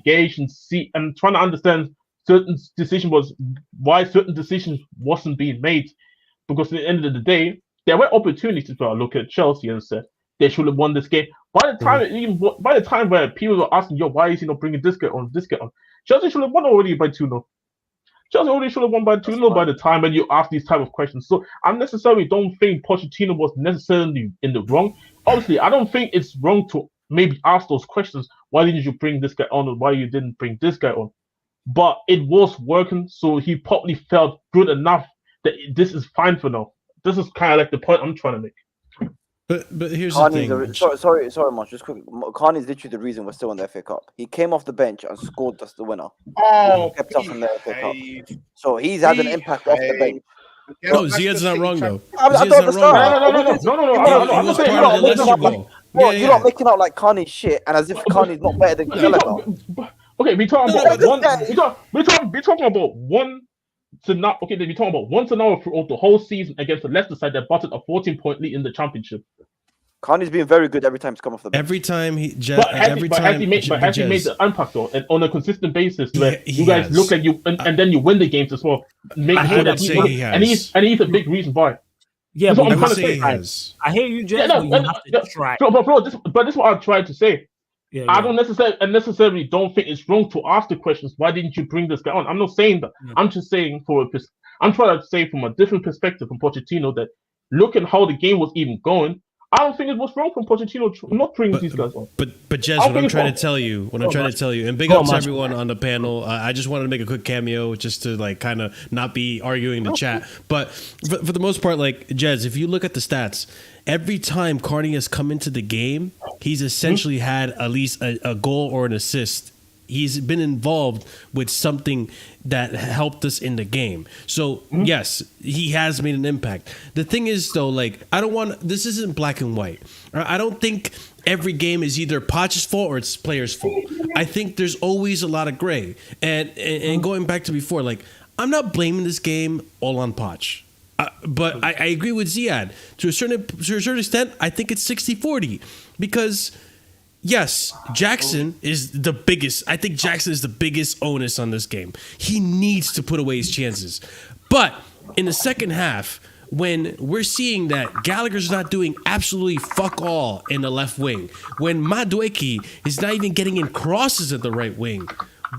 gauge and see and trying to understand why certain decisions wasn't being made. Because at the end of the day, there were opportunities to look at Chelsea and said they should have won this game. By the time where people were asking, why is he not bringing this guy on? Chelsea should have won already by 2-0. Chelsea already should have won by 2-0 by the time when you ask these type of questions. So I necessarily don't think Pochettino was necessarily in the wrong. Obviously, I don't think it's wrong to maybe ask those questions. Why didn't you bring this guy on, or why you didn't bring this guy on? But it was working, so he probably felt good enough that this is fine for now. This is kind of like the point I'm trying to make. But here's the thing. Sorry, Mark. Just quick. Carney's literally the reason we're still in the FA Cup. He came off the bench and scored us the winner. Kept us in the FA Cup. So he's had an impact off the bench. No, Ziad's not wrong though. I don't understand. No. You're not making out like Carney's shit, and as if Carney's not better than Gallagher. Okay, we're talking about one. We're talking about one. We're talking about one scenario throughout the whole season against the Leicester side that butted a 14-point lead in the championship. Carney's been very good every time he's come off the bench. Every time he made the impact though, and on a consistent basis where you guys look like you and then you win the games as well. Making sure that he's a big reason why. Yeah, but I'm trying to say. I hear you, Jez. But this is what I'm trying to say. I don't necessarily don't think it's wrong to ask the questions. Why didn't you bring this guy on? I'm not saying that. I'm just saying I'm trying to say from a different perspective from Pochettino that looking how the game was even going, I don't think it was wrong from Pochettino not bringing these guys on. But Jez, what I'm trying to tell you, and big up to everyone on the panel. I just wanted to make a quick cameo just to like kind of not be arguing the chat. But for the most part, like Jez, if you look at the stats, every time Carney has come into the game, he's essentially had at least a goal or an assist. He's been involved with something that helped us in the game. So, yes, he has made an impact. The thing is, though, like, this isn't black and white. I don't think every game is either Poch's fault or it's players' fault. I think there's always a lot of gray. And going back to before, like, I'm not blaming this game all on Poch. But I agree with Ziad. To a certain extent, I think it's 60-40. Because... yes, Jackson is the biggest. I think Jackson is the biggest onus on this game. He needs to put away his chances. But in the second half, when we're seeing that Gallagher's not doing absolutely fuck all in the left wing, when Madueke is not even getting in crosses at the right wing,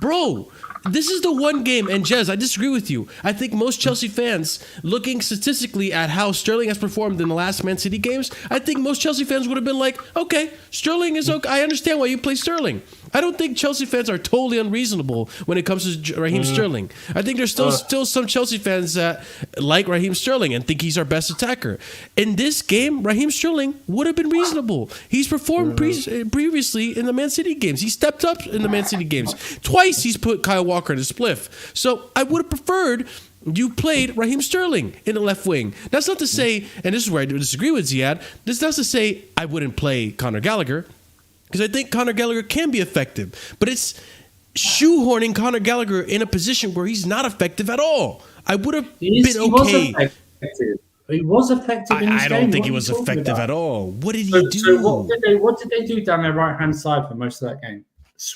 Bro, this is the one game, and Jez, I disagree with you. I think most Chelsea fans, looking statistically at how Sterling has performed in the last Man City games, I think most Chelsea fans would have been like, okay, Sterling is okay. I understand why you play Sterling. I don't think Chelsea fans are totally unreasonable when it comes to Raheem Sterling. I think there's still some Chelsea fans that like Raheem Sterling and think he's our best attacker. In this game, Raheem Sterling would have been reasonable. He's performed previously in the Man City games. He stepped up in the Man City games. Twice he's put Kyle Walker in a spliff. So I would have preferred you played Raheem Sterling in the left wing. That's not to say, and this is where I disagree with Ziad, this is not to say I wouldn't play Conor Gallagher, because I think Conor Gallagher can be effective, but it's shoehorning Conor Gallagher in a position where he's not effective at all. I would have been okay. He was effective in this I game. don't think he was effective at all. What did he do? So what did they do down their right-hand side for most of that game?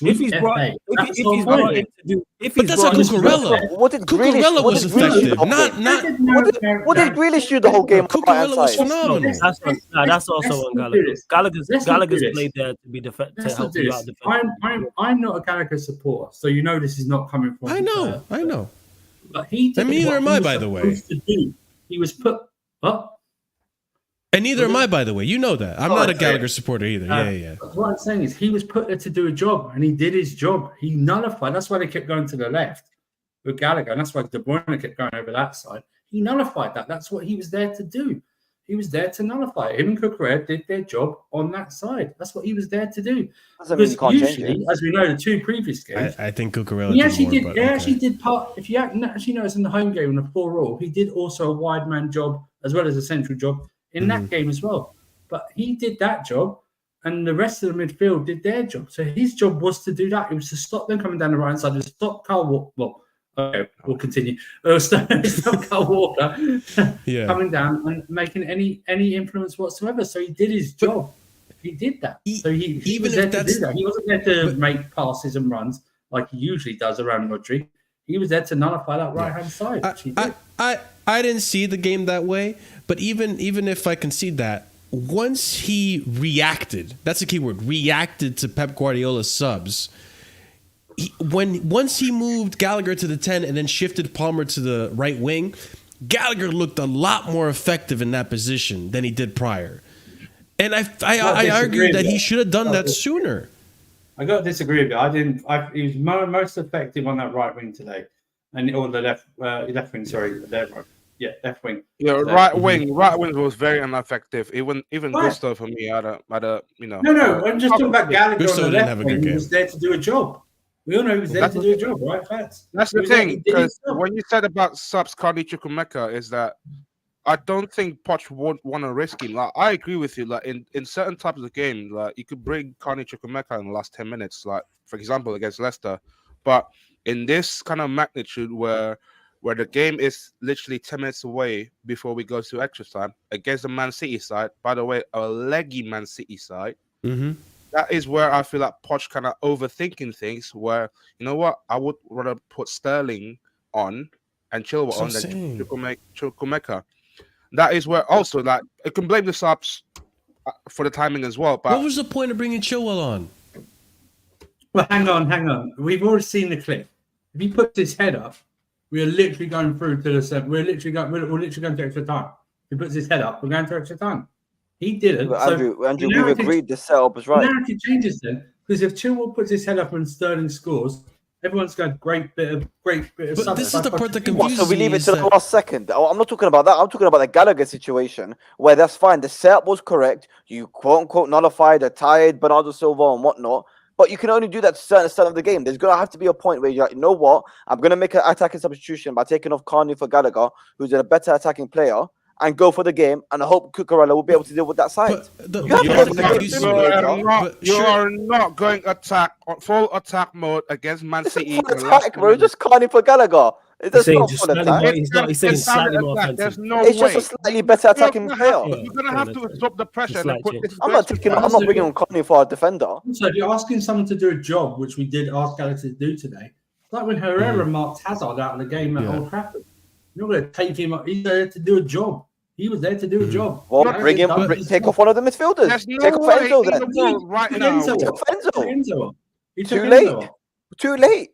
If he's brought in to do, but that's like Cucurella. Cucurella was effective. What did Grealish do the whole game? Cucurella was phenomenal. That's also on Gallagher. Gallagher's played there to be to help you out. I'm not a Gallagher supporter, so you know this is not coming from. I know. But he did. And neither am I, by the way. He was put up. And neither am I, by the way. You know that. I'm not a Gallagher supporter either. Yeah. What I'm saying is he was put there to do a job, and he did his job. He nullified. That's why they kept going to the left with Gallagher, and that's why De Bruyne kept going over that side. He nullified that. That's what he was there to do. He was there to nullify it. Him and Cucurella did their job on that side. That's what he was there to do. Because usually, as we know, the two previous games, I think Cucurella did part. If you actually notice in the home game in the 4-4, he did also a wide man job as well as a central job in that game as well. But he did that job, and the rest of the midfield did their job. So his job was to do that. It was to stop them coming down the right side, to stop Kyle Walker. Well, okay, we'll continue. Stop Kyle Walker coming down and making any influence whatsoever. So he did his job. He did that. So he was there to do that. He wasn't there to make passes and runs like he usually does around Rodri. He was there to nullify that right-hand side. I didn't see the game that way, but even if I concede that, once he reacted, that's the key word, reacted to Pep Guardiola's subs, once he moved Gallagher to the 10 and then shifted Palmer to the right wing, Gallagher looked a lot more effective in that position than he did prior. And I argued that he should have done that sooner. I got to disagree with you. He was most effective on that right wing today, or the left wing. Sorry, left wing. Yeah, right wing was very ineffective. Even Gusto for me had a No, I'm just talking about Gallagher on the left wing. He was there to do a job. We all know he was there to do a job, right? Facts. That's the thing, because when you said about subs Cardi Chukwuemeka is that I don't think Poch won't want to risk him. Like, I agree with you. Like in certain types of games, like you could bring Carney Chukwuemeka in the last 10 minutes, like for example against Leicester. But in this kind of magnitude where the game is literally 10 minutes away before we go to extra time against the Man City side, by the way, a leggy Man City side, that is where I feel like Poch kind of overthinking things. Where, you know what, I would rather put Sterling on and Chilwell on than Chukwuemeka. That is where also, like, you can blame the subs for the timing as well. But what was the point of bringing Chilwell on? Well, hang on. We've already seen the clip. If he puts his head up, we are literally going through to the 7. We're literally going to extra time. If he puts his head up, we're going to extra time. He didn't. But Andrew, we've agreed the setup is right. The narrative changes then, because if Chilwell puts his head up and Sterling scores, everyone's got great bit of. But this is the part that confuses me. So we leave it to the last second. I'm not talking about that. I'm talking about the Gallagher situation, where that's fine. The setup was correct. You quote unquote nullified the tired Bernardo Silva and whatnot. But you can only do that to a certain extent of the game. There's going to have to be a point where you're like, you know what? I'm going to make an attacking substitution by taking off Carney for Gallagher, who's a better attacking player, and go for the game. And I hope Cucurella will be able to deal with that side. You are not going full attack mode against Man City. Attack, bro. Just Carney for Gallagher. It's saying just he's saying slightly more offensive. It's just a slightly better attacking player. You're gonna have to absorb the pressure. I'm not bringing on Carney for our defender. So if you're asking someone to do a job, which we did ask Gallagher to do today, it's like when Herrera marked Hazard out of the game at Old Trafford. You're not going to take him up. He's there to do a job. He was there to do a job. Well, take off one of the midfielders. Take off Enzo then. Right now. He took Enzo. Too late. Too late.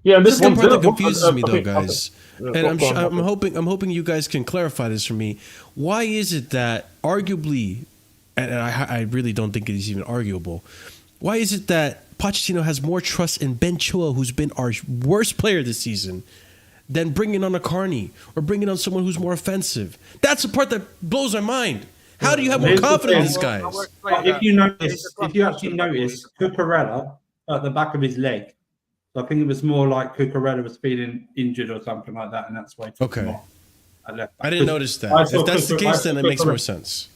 Yeah, This is the one part that didn't- confuses me, though, okay, guys. okay. And Go on. I'm hoping you guys can clarify this for me. Why is it that arguably, and I really don't think it is even arguable, why is it that Pochettino has more trust in Ben Chilwell, who's been our worst player this season, than bringing on a Carney or bringing on someone who's more offensive? That's the part that blows my mind. How do you have more Here's the confidence in thing. this, guys? If you actually notice, Cucurella at the back of his leg. So I think it was more like Cucurella was feeling injured or something like that, and that's why. He took him Okay. off at left back. I didn't notice that. I saw If that's the case, then it makes more Cucurella. sense.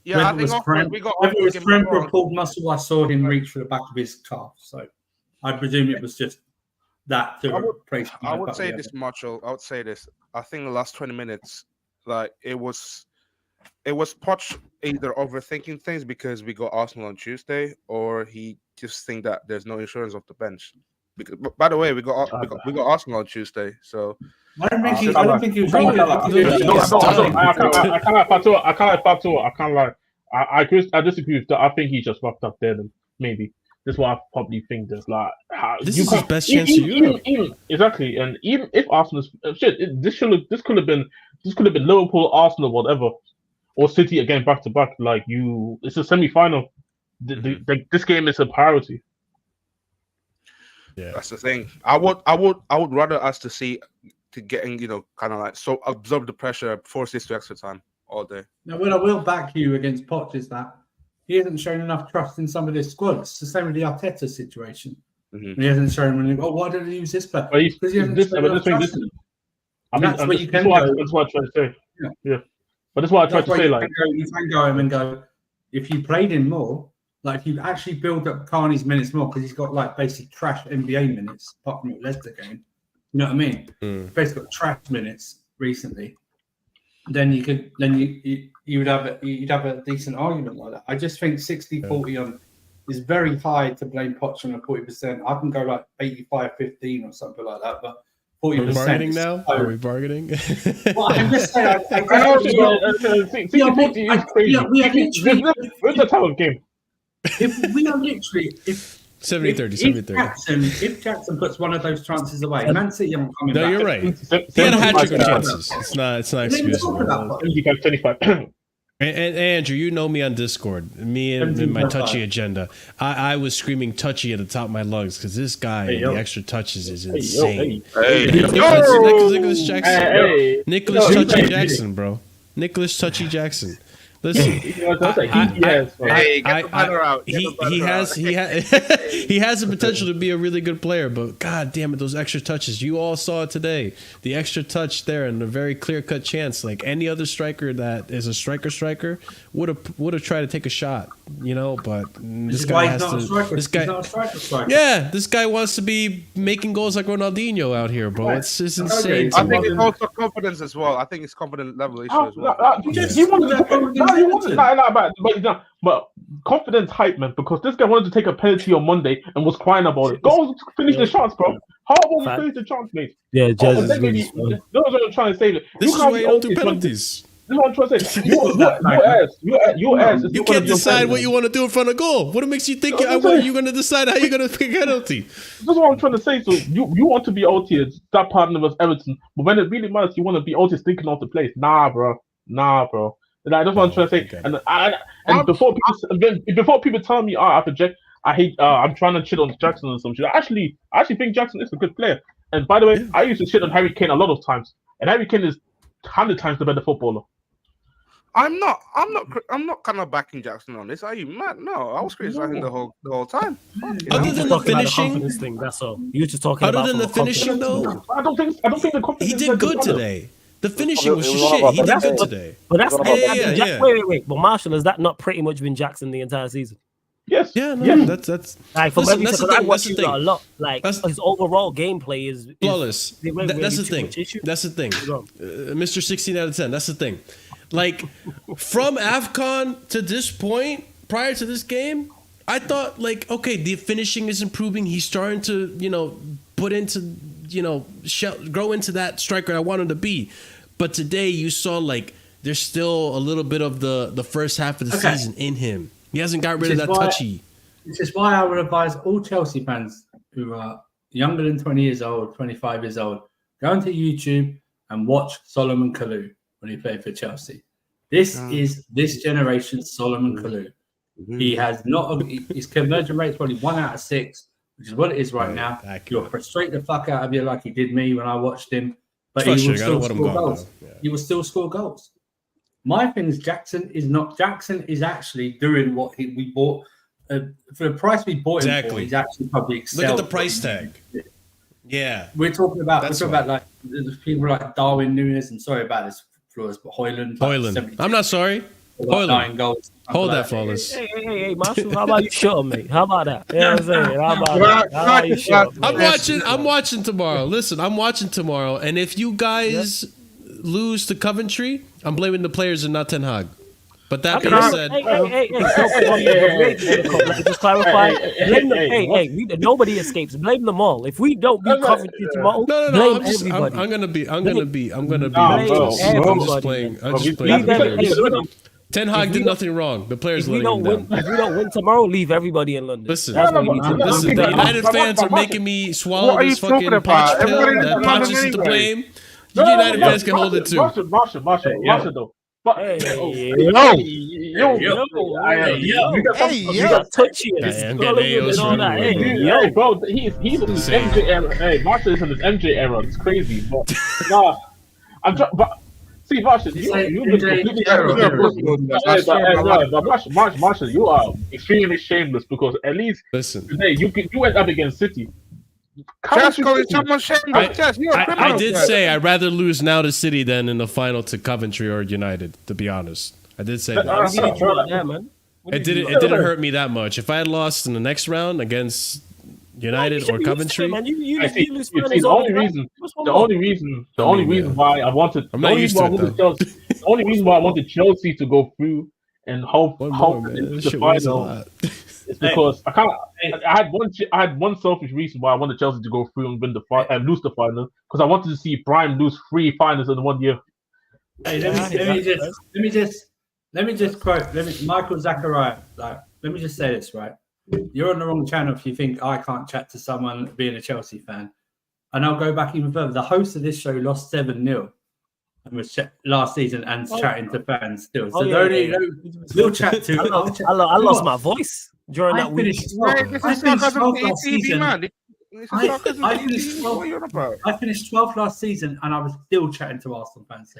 Yeah, I Whether it think was off- cramp, we got whether it was off- cramp or pulled muscle, I saw him reach for the back of his calf. So I presume it was just that. To replace I would but say yeah. this much. I would say this. I think the last 20 minutes, like it was Poch either overthinking things because we got Arsenal on Tuesday, or he just think that there's no insurance off the bench. Because, by the way, we got Arsenal on Tuesday, so I don't think he was. I can't lie. I disagree with that. I think he just fucked up there. Then maybe that's what I probably think. There's like This you is his can't- best chance in Europe. even exactly, and even if Arsenal's this could have been Liverpool, Arsenal, whatever, or City again back to back. Like it's a semi-final. This game is a priority. Yeah. that's the thing. I would rather us to getting kind of like so absorb the pressure, force this to extra time all day. Now, what I will back you against Poch is that he hasn't shown enough trust in some of this squad. It's the same with the Arteta situation. Mm-hmm. He hasn't shown. Why did he use this player? But Because he hasn't shown enough trust in him. That's where you can go. That's what I tried to say. Yeah. But that's what I tried That's to why say. you Like, can go him and go. If you played him more, like if you actually build up Carney's minutes more, because he's got like basically trash NBA minutes apart from the Leicester game. You know what I mean? Mm. Basically got trash minutes recently. Then you'd have a decent argument like that. I just think 60-40 on is very high to blame Poch on a 40%. I can go like 85-15 or something like that, but 40%. Are we bargaining now? So, Are we bargaining? well, I'm just saying. Where's the type of game? If we are literally 70-30. If Jackson puts one of those chances away, Man City aren't coming No, back. you're right. He had a hat trick of chances. It's not excusable. 25. And Andrew, you know me on Discord. Me and my touchy agenda. I was screaming touchy at the top of my lungs because this guy and the extra touches is insane. Nicholas Jackson. Nicholas Touchy Jackson, bro. Nicholas Touchy Jackson. Listen, he has the potential to be a really good player, but god damn it, those extra touches. You all saw it today. The extra touch there and a very clear-cut chance. Like any other striker that is a striker would have tried to take a shot, but this guy has to. This guy wants to be making goals like Ronaldinho out here, bro. It's just insane. I think it's also confidence as well. I think it's confidence level issue as well. But confidence hype, man, because this guy wanted to take a penalty on Monday and was crying about it. Go finish the shots, bro. How about we finish the chance, mate? Yeah, Jez is those really are what I'm trying to say. This is why you don't do penalties. This is what I'm trying to say. Your ass. You can't decide what you want to do in front of goal. What makes you think you're going to decide how you're going to pick a penalty? That's what I'm trying to say. So you want to be OT as that partner with Everton, but when it really matters, you want to be OT thinking off the place. Nah, bro. Like, that's what I'm trying to say. Okay. And before people tell me, after Jack, I hate. I'm trying to shit on Jackson and some shit. I actually think Jackson is a good player. And by the way, I used to shit on Harry Kane a lot of times, and Harry Kane is 100 times the better footballer. I'm not kind of backing Jackson on this. Are you mad? No, I was criticizing the whole time. Other than the finishing thing, that's all. You were just talking Other about than the finishing, though, I don't think the confidence. he did good today. The finishing was shit. He did good today. But that's Yeah. Wait. But Marshall, has that not pretty much been Jackson the entire season? Yes. Yeah, no, yes. that's like from listen, every that's the because I thing. watch That's the you a thing. lot. Like his overall gameplay is Flawless. That's the thing. Issue. That's the thing. Mr. 16 out of 10. That's the thing. Like from AFCON to this point, prior to this game, I thought like, okay, the finishing is improving. He's starting to, put into, grow into that striker I want him to be. But today you saw like there's still a little bit of the first half of the season in him. He hasn't got rid of that touchy. This is why I would advise all Chelsea fans who are younger than 20 years old, 25 years old, go onto YouTube and watch Solomon Kalou when he played for Chelsea. This is this generation's Solomon Kalou. He has not. His conversion rate is probably 1 out of 6, which is what it is right now. You'll frustrate the fuck out of you like he did me when I watched him, but he will still score goals. He will still score goals. My thing is Jackson is not. Jackson is actually doing what we bought for the price we bought him for. He's actually probably excelled. Look at the price tag. Yeah, we're talking about like people like Darwin Núñez. I'm sorry about this, Flawless, but Højlund. I'm not sorry. Højlund. 9 goals. Hold that, Flawless. Hey, Marshall, how about you shut him, mate? How about that? You know what I'm saying? How about you shut him? I'm watching tomorrow. Listen, I'm watching tomorrow, and if you guys lose to Coventry, I'm blaming the players and not Ten Hag. But that being said, just clarify. Nobody escapes. Blame them all. If we don't beat Coventry tomorrow, blame everybody. I'm gonna be. I'm just playing. Ten Hag did nothing wrong. The players letting him down. If we don't win tomorrow, leave everybody in London. Listen, the United fans are making me swallow this fucking Poch pill that Poch is to blame. The United fans can hold it too. Marshall, though. Hey, you got touchy and bro, he's in his MJ era. Hey, Marshall is in his MJ era. It's crazy, but see, Marshall, Marshall, you are extremely shameless because at least today you went up against City. I did say I'd rather lose now to City than in the final to Coventry or United. To be honest, I did say that. It didn't hurt me that much. If I had lost in the next round against United or Coventry, the only reason why I wanted Chelsea to go through and hope the final. It's because I had one selfish reason why I wanted Chelsea to go through and win and lose the final because I wanted to see Prime lose 3 finals in 1 year. Hey, let me just quote Michael Zachariah. Like, let me just say this, right? You're on the wrong channel if you think I can't chat to someone being a Chelsea fan. And I'll go back even further. The host of this show lost 7-0. And was last season and chatting to fans still. So we'll chat to. I lost my voice during that week. I finished 12th last season and I was still chatting to Arsenal fans.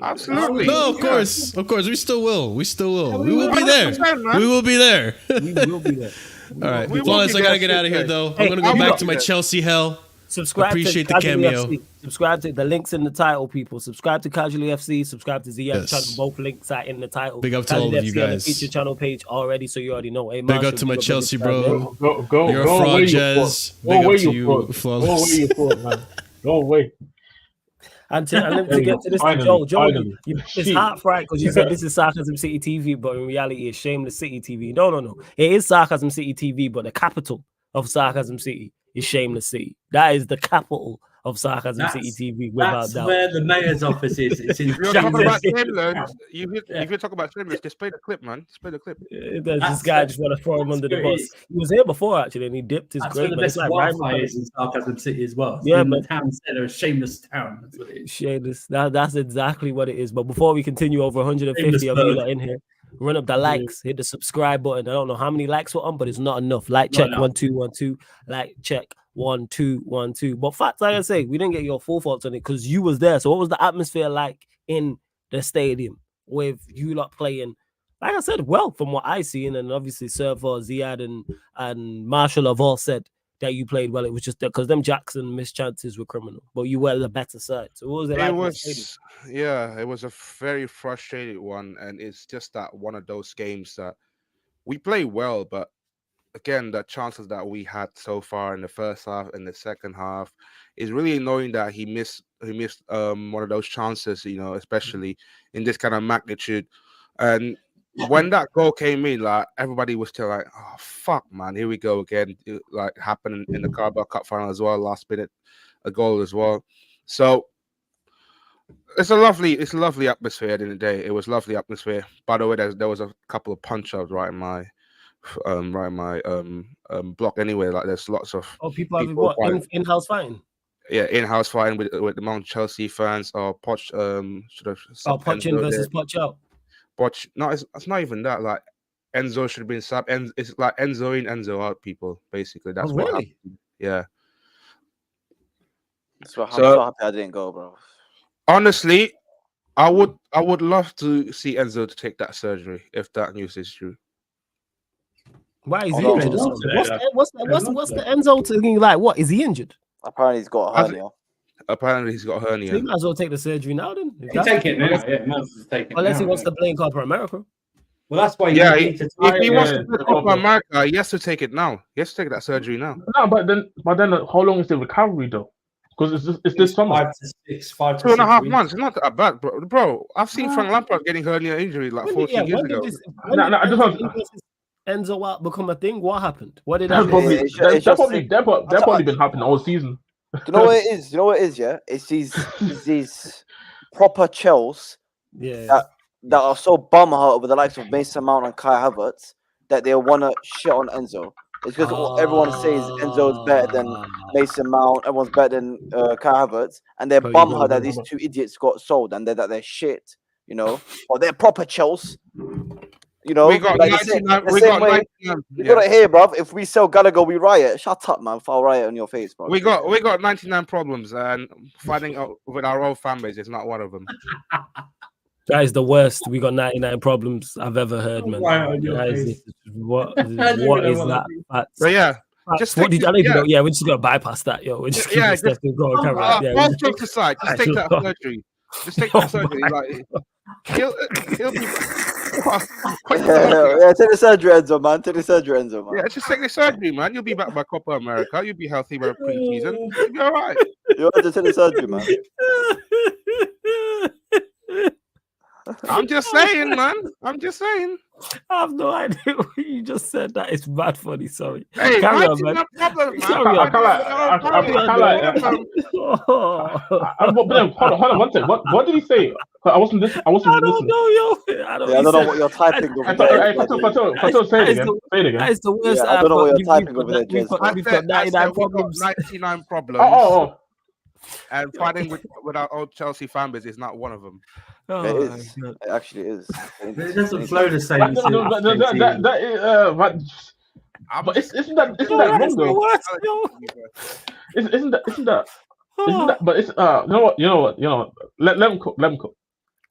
Absolutely. No, of course. We still will. We will be there. We will be there. All right. Flawless, I got to get out of here, though. I'm going to go back to my Chelsea hell. Appreciate the cameo. Subscribe to the links in the title, people. Subscribe to Casually FC. Subscribe to ZF channel. Both links are in the title. Big up to all of you guys. Feature channel page already, so you already know. Hey, Big up to my Chelsea bro. You're a fraud, Jez. Big up to you, Flawless. Go away. And to get to this, Joe, it's heart fright because you said this is Sarcasm City TV, but in reality, it's Shameless City TV. No. It is Sarcasm City TV, but the capital of Sarcasm City is Shameless City. That is the capital of Sarcasm City TV, without doubt. That's where the mayor's office is. It's in Shameless. If you talk about Shameless, just play the clip, man. Just play the clip. This guy just want to throw him under the bus. He was here before, actually, and he dipped his grade. The best Wi-Fi is in Sarcasm City as well. Yeah, but the town said a shameless town. That's what it is. Shameless. That's exactly what it is. But before we continue, over 150 of you are in here. Run up the likes, hit the subscribe button. I don't know how many likes were on, but it's not enough. Like check 1212. Like check 1212. But facts, like I say, we didn't get your full thoughts on it because you was there. So what was the atmosphere like in the stadium with you lot playing? Like I said, well, from what I seen, and obviously Servo, Ziad, and Marshall have all said that you played well. It was just because them Jackson missed chances were criminal, but you were the better side. So what was it like? It was a very frustrated one, and it's just that one of those games that we play well, but again, the chances that we had so far in the first half and the second half is really annoying that he missed one of those chances, especially in this kind of magnitude. And when that goal came in, like everybody was still like, "Oh fuck, man, here we go again!" It, like happened in the Carabao Cup final as well, last minute, a goal as well. So it's a lovely atmosphere at the end of the day. It was lovely atmosphere. By the way, there was a couple of punch-ups right in my right my block anyway. Like there's lots of people have what in-house fighting. Yeah, in-house fighting with the Mount Chelsea fans or Poch should have Poch versus Poch out. Poch, no, it's not even that. Like Enzo should have been sub. It's like Enzo in, Enzo out. People basically. That's what happened. Yeah. I'm so happy I didn't go, bro. Honestly, I would love to see Enzo to take that surgery if that news is true. Why is he injured? What's the Enzo thing like? What is he injured? Apparently he's got a hernia. Apparently he's got a hernia. So he might as well take the surgery now then. Take it now. Unless he wants to play in Copa America. Well, that's why. If he wants to play Copa America, he has to take it now. He has to take that surgery now. No, but then, how long is the recovery though? Because it's this summer. 5 to 6, 5 to 2.5 6 months. It's not that bad, bro. I've seen Frank Lampard getting hernia injury like 14 years ago. I just want Enzo out become a thing. What happened? What did that happen? They've probably been happening all season. You know what it is? Yeah? It's these proper Chels that are so bumhurt with the likes of Mason Mount and Kai Havertz that they want to shit on Enzo. It's because everyone says Enzo is better than Mason Mount, everyone's better than Kai Havertz, and they're bumhurt that these two idiots got sold and that they're shit, you know? Or they're proper Chels. You know, we got 99. We got 99. You got it here, bruv. If we sell Gallagher, we riot. Shut up, man. I'll riot on your face, bro. We got 99 problems, and fighting with our own fan base is not one of them. That is the worst. We got 99 problems I've ever heard, man. What is that? So yeah. Just what did I don't know? Yeah, we're just gonna bypass that, yo. We're just keep this stuff and go carry on. All jokes aside, just take that surgery. Just take that surgery. Like he'll be. Take the surgery, Enzo, man. Yeah, just take the surgery, man. You'll be back by Copa America. You'll be healthy by pre-season. You'll be all right. You want to take the surgery, man? I'm just saying, man. I'm just saying. I have no idea what you just said. That is bad funny. Sorry. Hey, carry on, man. Problem, man. Sorry, I hold on one second. What did he say? I wasn't listening. I don't know, yo. I don't know what you're typing over there. Say it again. That is the worst. I don't know what you're typing over there, Jez. We've got 99 problems. 99 problems. Oh. And fighting with our old Chelsea fan base is not one of them. It is. It actually is. It doesn't flow the same. But isn't that wrong though? Isn't that? But it's you know what? Let them cook.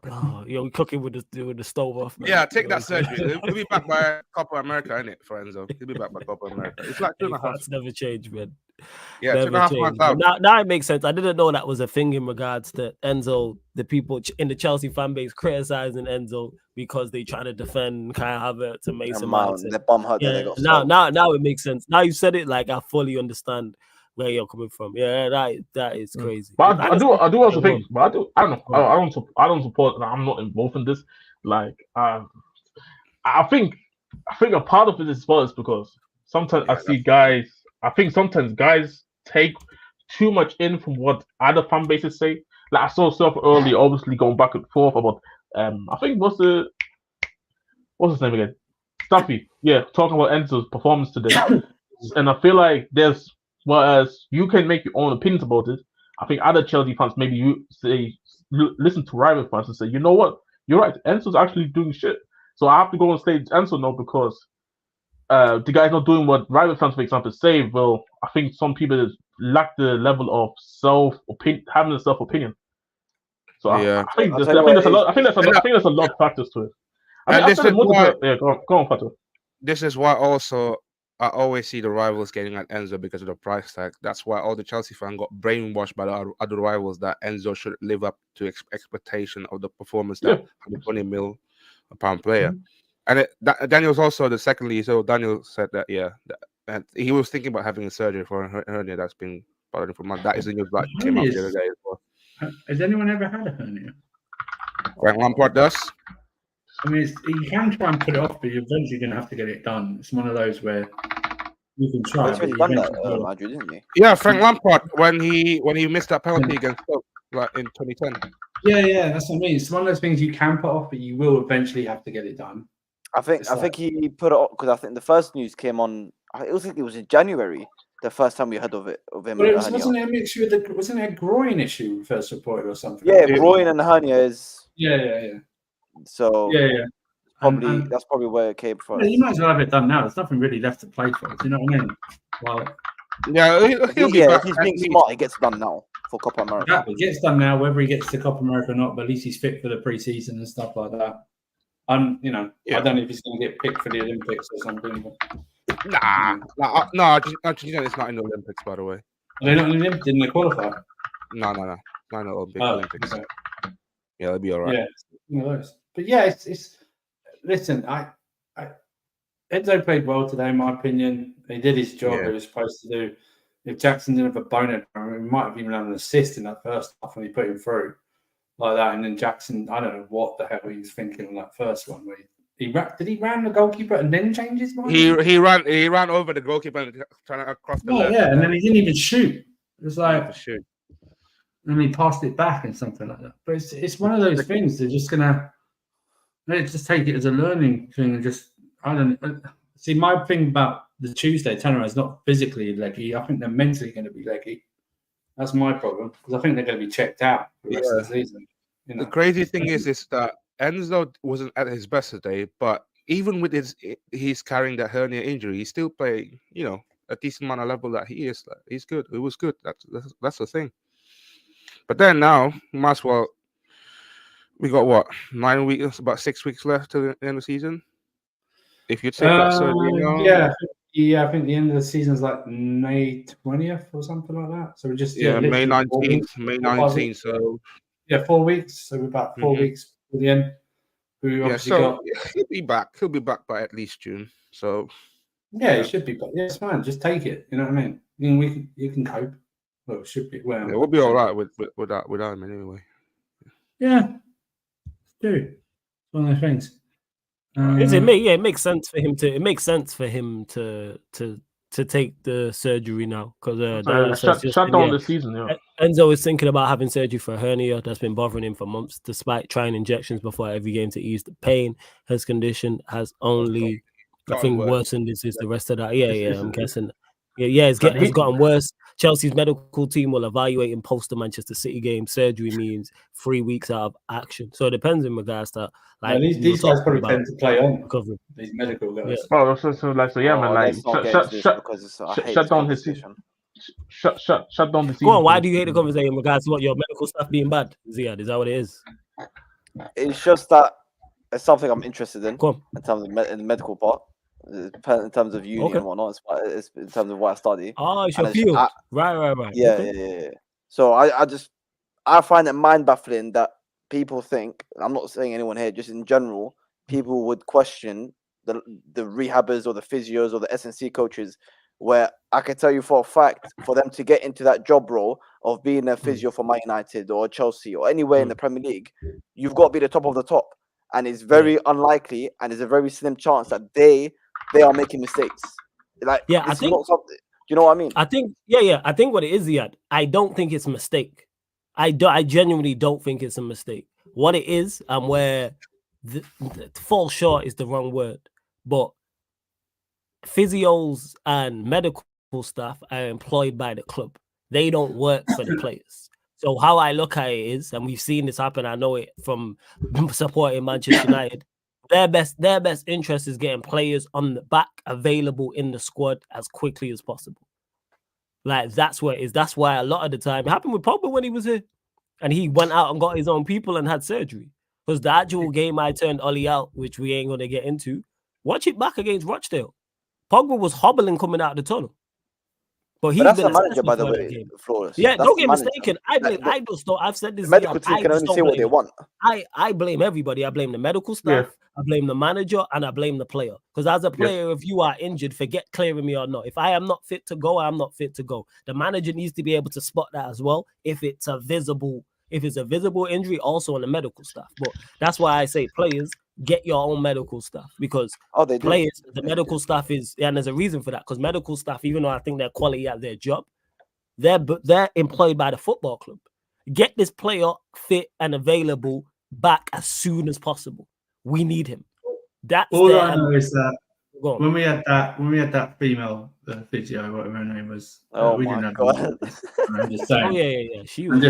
Oh, you're cooking with the stove off, man. Yeah, take that surgery. He'll be back by Copa America, innit, for Enzo? He'll be back by Copa America. It's like 2.5. That's never changed, man. Yeah, 2.5 months out. Now it makes sense. I didn't know that was a thing in regards to Enzo. The people in the Chelsea fan base criticizing Enzo because they trying to defend Kai Havertz and Mason Mount. They're bumhurt that they got now it makes sense. Now you said it, like I fully understand where you're coming from. Yeah, that is crazy. But I do also think. But I don't know. I don't support. I'm not involved in this. Like I think a part of it is because sometimes I see guys. I think sometimes guys take too much in from what other fan bases say. Like I saw stuff early, obviously going back and forth about. I think what's his name again? Stuffy. Yeah, talking about Enzo's performance today, and I feel like whereas you can make your own opinions about it, I think other Chelsea fans maybe listen to rival fans and say, you know what, you're right, Enzo's actually doing shit. So I have to go and say Enzo no because the guy's not doing what rival fans, for example, say. Well, I think some people lack the level of having a self opinion. So I think there's a lot. I think there's a lot of factors to it. Go on, Fatou. This is why also I always see the rivals getting at Enzo because of the price tag. That's why all the Chelsea fans got brainwashed by the other rivals that Enzo should live up to expectation of the performance that the £20 million player. And Daniel's also the secondly. So Daniel said that and he was thinking about having a surgery for a hernia that's been bothering for months. That is the news that came out the other day as well. Has anyone ever had a hernia? Frank Lampard does. I mean, you can try and put it off, but you're eventually going to have to get it done. It's one of those where you can try. He's really done that, Andrew, didn't he? Yeah, Frank Lampard when he missed that penalty against Stoke, like in 2010. Yeah, that's what I mean. It's one of those things you can put off, but you will eventually have to get it done. I think he put it because I think the first news came on. I think it was in January. The first time we heard of him. But it wasn't it a mixture with wasn't it a groin issue first reported or something? Yeah, groin and hernia is. Yeah. So yeah. Probably that's probably where it came from. Yeah, you might as well have it done now. There's nothing really left to play for. Do you know what I mean? Like, he'll be back. If he's being smart, he gets done now for Copa America. Exactly. Gets done now, whether he gets to Copa America or not, but at least he's fit for the preseason and stuff like that. I don't know if he's going to get picked for the Olympics or something. But, No, Argentina is not in the Olympics, by the way. They're not in the Olympics, didn't they qualify? No. Not in the Olympics. Okay. Yeah, they'll be all right. Yeah, one of those. But yeah, it's listen, Enzo played well today, in my opinion. He did his job he was supposed to do. If Jackson didn't have a boner, he might have even had an assist in that first half when he put him through like that. And then Jackson, I don't know what the hell he was thinking on that first one. Where did he ran the goalkeeper and then change his mind? He ran over the goalkeeper and trying to cross the left. Yeah, and then he didn't even shoot. It was like shoot. And he passed it back and something like that. But it's one of those things. They're just gonna just take it as a learning thing and just see. My thing about the Tuesday turnaround is not physically leggy. I think they're mentally going to be leggy. That's my problem because I think they're going to be checked out for the rest of the season. You know? The crazy thing is that Enzo wasn't at his best today, but even with he's carrying that hernia injury, he's still playing, a decent amount of level that he is. He's good. It was good. That's the thing. But then now, might as well. We got what 9 weeks, about 6 weeks left to the end of the season. If you take that surgery, I think the end of the season is like May 20th or something like that. So we just May 19th, May 19th. So 4 weeks. So we're about 4 weeks to the end. He'll be back. He'll be back by at least June. So he should be back. Yeah, it's fine. Just take it. You know what I mean? You can cope. Well, it should be. Well, we'll be all right with him anyway. Yeah, dude, it's one of those things. It makes sense for him to. It makes sense for him to take the surgery now because shut down the season. Yeah. Enzo is thinking about having surgery for a hernia that's been bothering him for months, despite trying injections before every game to ease the pain. His condition has only, I think, worsened. This is the rest of that. I'm guessing. It's gotten worse. Chelsea's medical team will evaluate him post the Manchester City game. Surgery means 3 weeks out of action. So it depends in regards to these guys probably tend to play on recovery. These medical guys. Yeah. Well, shut down his season. Shut down the season. Go on. Why do you hate the conversation in regards to what your medical stuff being bad? Ziad, is that what it is? It's just that it's something I'm interested in terms of in the medical part. In terms of uni and whatnot, it's in terms of what I study. Oh, it's your field. Right. Yeah. So I find it mind baffling that people think. I'm not saying anyone here, just in general, people would question the rehabbers or the physios or the S&C coaches. Where I can tell you for a fact, for them to get into that job role of being a physio for Man United or Chelsea or anywhere in the Premier League, you've got to be the top of the top, and it's very unlikely, and there's a very slim chance that they are making mistakes. I think. Do you know what I mean? I think, I think what it is, Ziad, I don't think it's a mistake. I genuinely don't think it's a mistake. What it is, and where the fall short is the wrong word, but physios and medical staff are employed by the club. They don't work for the players. So how I look at it is, and we've seen this happen, I know it from supporting Manchester United. Their best interest is getting players on the back available in the squad as quickly as possible. That's what it is. That's why a lot of the time it happened with Pogba when he was here, and he went out and got his own people and had surgery. Because the actual game I turned Ollie out, which we ain't gonna get into, watch it back against Rochdale. Pogba was hobbling coming out of the tunnel. But that's the manager, by the way, Flores. Yeah, don't get mistaken. I blame I've said this. The medical team can only say what they want. I blame everybody. I blame the medical staff, I blame the manager, and I blame the player. Because as a player, if you are injured, forget clearing me or not. If I am not fit to go, I'm not fit to go. The manager needs to be able to spot that as well. If it's a visible injury, also on the medical staff. But that's why I say players, get your own medical staff, because players, the medical staff is, and there's a reason for that, because medical staff, even though I think they're quality at their job, they're employed by the football club. Get this player fit and available back as soon as possible. We need him. That's All their I know is that Go on. when we had that female physio, whatever her name was, Oh we my didn't have. God. I'm just saying. Oh yeah. She was I'm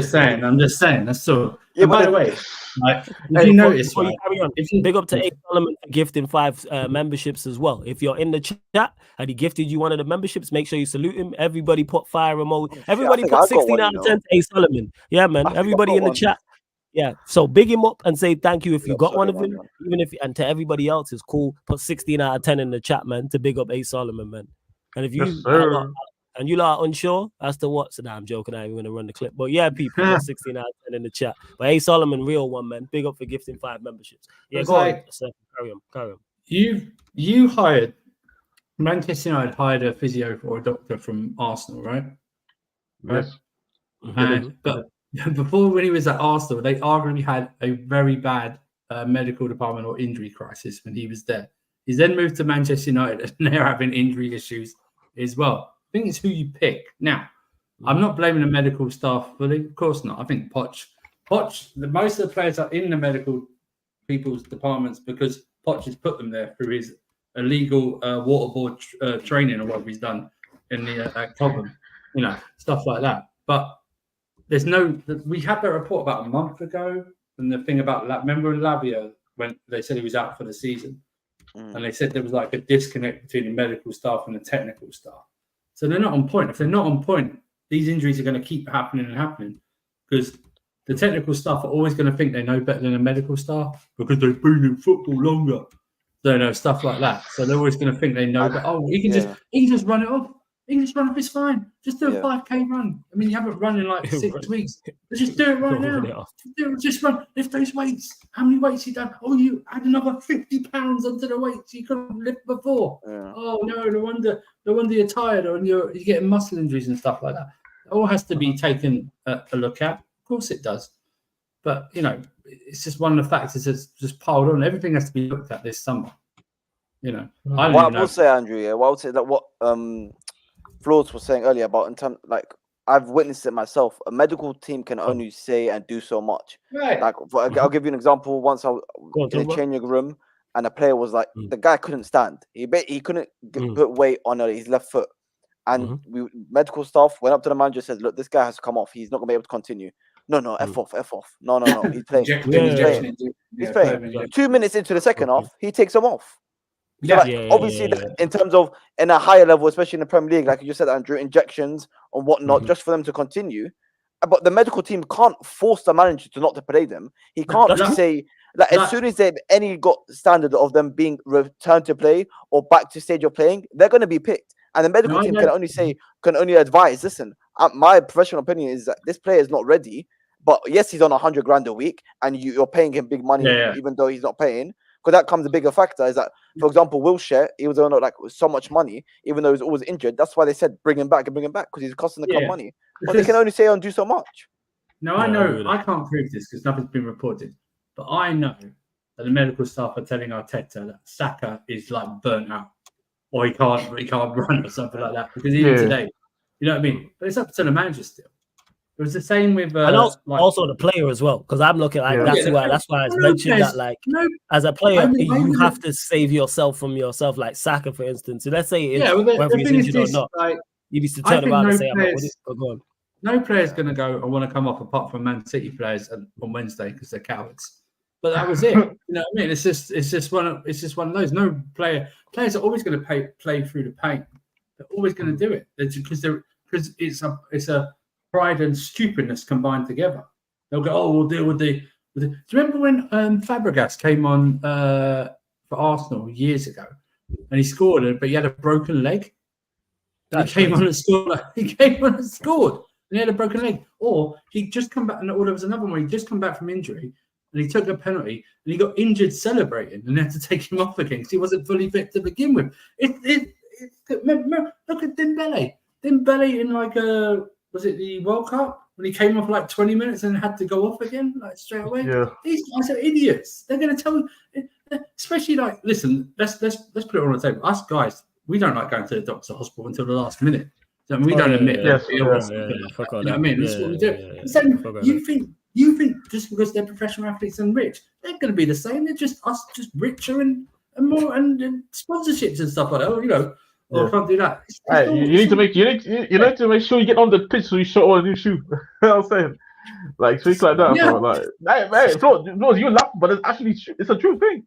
just saying. That's all. Yeah, And by but the the- way, like, if Hey, you before- notice, before you right? carry on, If you, big up to A. Solomon for gifting 5 memberships as well. If you're in the chat and he gifted you one of the memberships, make sure you salute him. Everybody put fire emoji. Oh, shit, Everybody I think put I got 16 one, out you of know. 10 to A. Solomon. Yeah, man. I think I Everybody got in the one. chat. Yeah. So big him up and say thank you if you Yeah, got one sorry, of him. man. Even if and to everybody else is cool. Put 16 out of 10 in the chat, man, to big up A. Solomon, man. And if you Yes, sir. and you lot are unsure as to what, so nah, I'm joking, I ain't even gonna run the clip. But yeah, people put 16 out of 10 in the chat. But A. Solomon, real one, man. Big up for gifting 5 memberships. Yeah, It's go on. like- Seth. Carry on. you hired Manchester United hired a physio or a doctor from Arsenal, right? Yes. And but before, when he was at Arsenal, they arguably had a very bad medical department or injury crisis when he was there. He's then moved to Manchester United, and they're having injury issues as well. I think it's who you pick. Now, I'm not blaming the medical staff fully. Of course not. I think Poch, most of the players are in the medical people's departments because Poch has put them there through his illegal waterboard training or whatever he's done in the at Cobham, stuff like that. But there's no. We had that report about a month ago, and the thing about remember Lavia when they said he was out for the season, and they said there was like a disconnect between the medical staff and the technical staff. So they're not on point. If they're not on point, these injuries are going to keep happening because the technical staff are always going to think they know better than the medical staff because they've been in football longer. So stuff like that. So they're always going to think they know. But he can just run it off. He can just run off. It's fine. Just do a 5K run. I mean, you haven't run in like 6 weeks. But just do it right now. Just run. Lift those weights. How many weights you done? Oh, you add another 50 pounds onto the weights you couldn't lift before. Yeah. Oh no, no wonder you're tired or you're getting muscle injuries and stuff like that. It all has to be taken a look at. Of course it does. But it's just one of the factors that's just piled on. Everything has to be looked at this summer. What I will say, Andrew, what I would say that what Flores was saying earlier about in terms like I've witnessed it myself. A medical team can only say and do so much. Right. Like I'll give you an example. Once I was in a changing room and a player was like the guy couldn't stand. He couldn't put weight on his left foot. And medical staff went up to the manager and said, look, this guy has to come off. He's not going to be able to continue. No, F off. No. He's playing. He's playing. 2 minutes into the second half, he takes him off. So obviously, in terms of in a higher level, especially in the Premier League, like you just said, Andrew, injections and whatnot, just for them to continue. But the medical team can't force the manager to play them. He can't say that as soon as they've got standard of them being returned to play or back to stage of playing, they're going to be picked. And the medical team can only advise. Listen, my professional opinion is that this player is not ready. But yes, he's on 100 grand a week, and you're paying him big money, even though he's not paying. Because that comes a bigger factor. Is that, for example, Wilshere, he was on so much money, even though he was always injured. That's why they said bring him back because he's costing the club money. But they can only say and do so much. No, I know. I can't prove this because nothing's been reported. But I know that the medical staff are telling Arteta that Saka is like burnt out, or he can't run or something like that. Because even today, you know what I mean. But it's up to the manager still. It was the same with and also the player as well, because I'm looking like that's why I mentioned that as a player you have to save yourself from yourself, like Saka for instance. So let's say whether he's injured or not, he needs to turn around and say, no player's going to go, I want to come off apart from Man City players on Wednesday because they're cowards. But that was it. You know what I mean? It's just one of those. No players are always going to play through the pain. They're always going to do it because it's a pride and stupidness combined together. They'll go, oh, we'll deal with the. Do you remember when Fabregas came on for Arsenal years ago, and he scored it, but he had a broken leg? He came on and scored. And he had a broken leg. Or he just come back, or there was another one. He just come back from injury, and he took a penalty, and he got injured celebrating, and they had to take him off again because he wasn't fully fit to begin with. Look at Dembele. Dembele in was it the World Cup when he came off like 20 minutes and had to go off again straight away? Yeah. These guys are idiots. They're going to tell you, especially listen. Let's put it on the table. Us guys, we don't like going to the doctor's hospital until the last minute. So we don't admit that. You know what I mean? That's what we do. You think just because they're professional athletes and rich, they're going to be the same. They're just richer and and more and sponsorships and stuff like that. You know, or can't do that. Hey, you need to make sure you get on the pitch so you show all the new shoe. You know what I'm saying? Like things like that, bro. Like, hey, Flo, you laugh, but it's actually it's a true thing.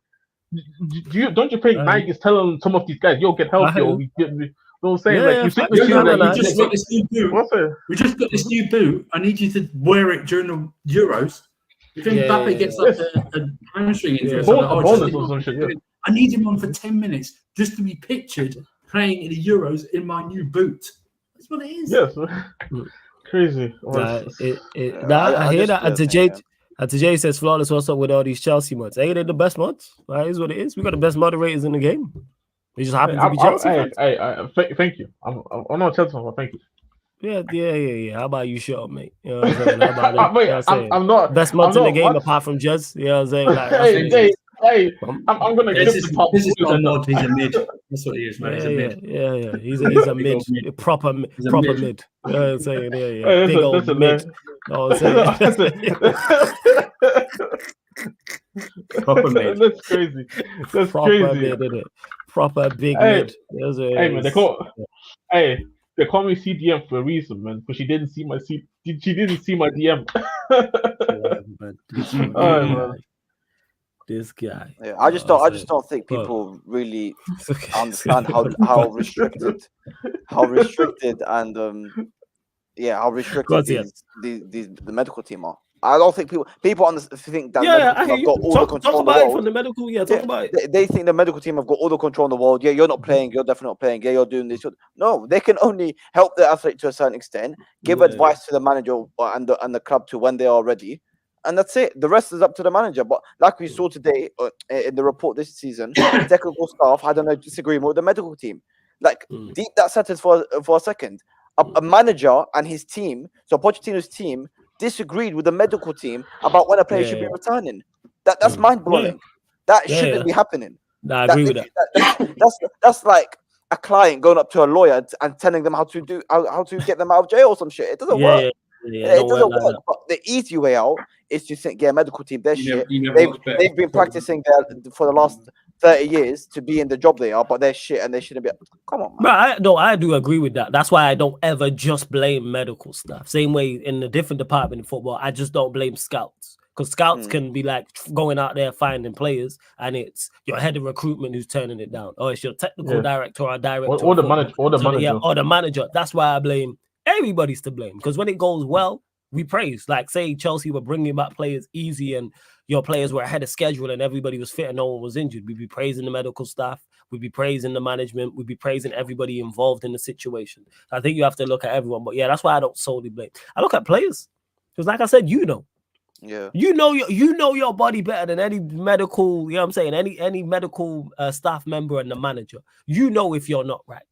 Don't you think Nike is telling some of these guys, "Yo, get healthy," or we get? You know what I'm saying? Like you think the shoe that we just got this new boot. What's it? We just got this new boot. I need you to wear it during the Euros. You think Mbappe gets like a hamstring injury? Bonus or some shit. I need him on for 10 minutes just to be pictured playing in the Euros in my new boot. That's what it is. Yes, crazy. I hear that. And Jay says, "Flawless, what's up with all these Chelsea mods? Ain't they the best mods? That is what it is. We got the best moderators in the game. We just happen to be Chelsea. Thank you. I'm not Chelsea, but thank you. Yeah. How about you shut up, mate? You know what I'm saying? How about Wait, I'm not best mods in the game apart from Jez. You know what I'm saying? Like, I'm gonna get this is not a mod. He's a mid. That's what he is, man. He's a mid. Yeah. He's a mid, proper mid. You know what I'm saying? Yeah. Big old mid. You know what I'm saying? Proper mid. That's crazy. That's proper crazy. Mid, isn't it? Proper big mid. Hey man, they call me CDM for a reason, man. Because she didn't see my DM. Man. This guy. Yeah, I just don't think people really understand how restricted and the medical team are. I don't think people think that have got all the control in the world. From the medical, talk about it. They think the medical team have got all the control in the world. Yeah, you're not playing. You're definitely not playing. Yeah, you're doing this. No, they can only help the athlete to a certain extent, give advice to the manager and the club to when they are ready. And that's it. The rest is up to the manager. But like we saw today in the report this season, technical staff had a disagreement with the medical team. Like, deep that sentence for a second. A manager and his team, so Pochettino's team, disagreed with the medical team about when a player should be returning. That's mind blowing. That shouldn't be happening. No, I agree with that. That's like a client going up to a lawyer and telling them how to get them out of jail or some shit. It doesn't work. It doesn't work. But the easy way out is to think, medical team, they're shit. They've been practicing for the last 30 years to be in the job they are, but they're shit and they shouldn't be. Come on, man. But I do agree with that. That's why I don't ever just blame medical stuff. Same way in a different department in football, I just don't blame scouts. Because scouts can be like going out there finding players, and it's your head of recruitment who's turning it down, or it's your technical director or director, or the manager. That's why I blame. Everybody's to blame, because when it goes well, we praise. Like, say Chelsea were bringing back players easy and your players were ahead of schedule and everybody was fit and no one was injured. We'd be praising the medical staff. We'd be praising the management. We'd be praising everybody involved in the situation. I think you have to look at everyone. But yeah, that's why I don't solely blame. I look at players. Because like I said, you know your body better than any medical, you know what I'm saying, any medical staff member and the manager. You know if you're not right.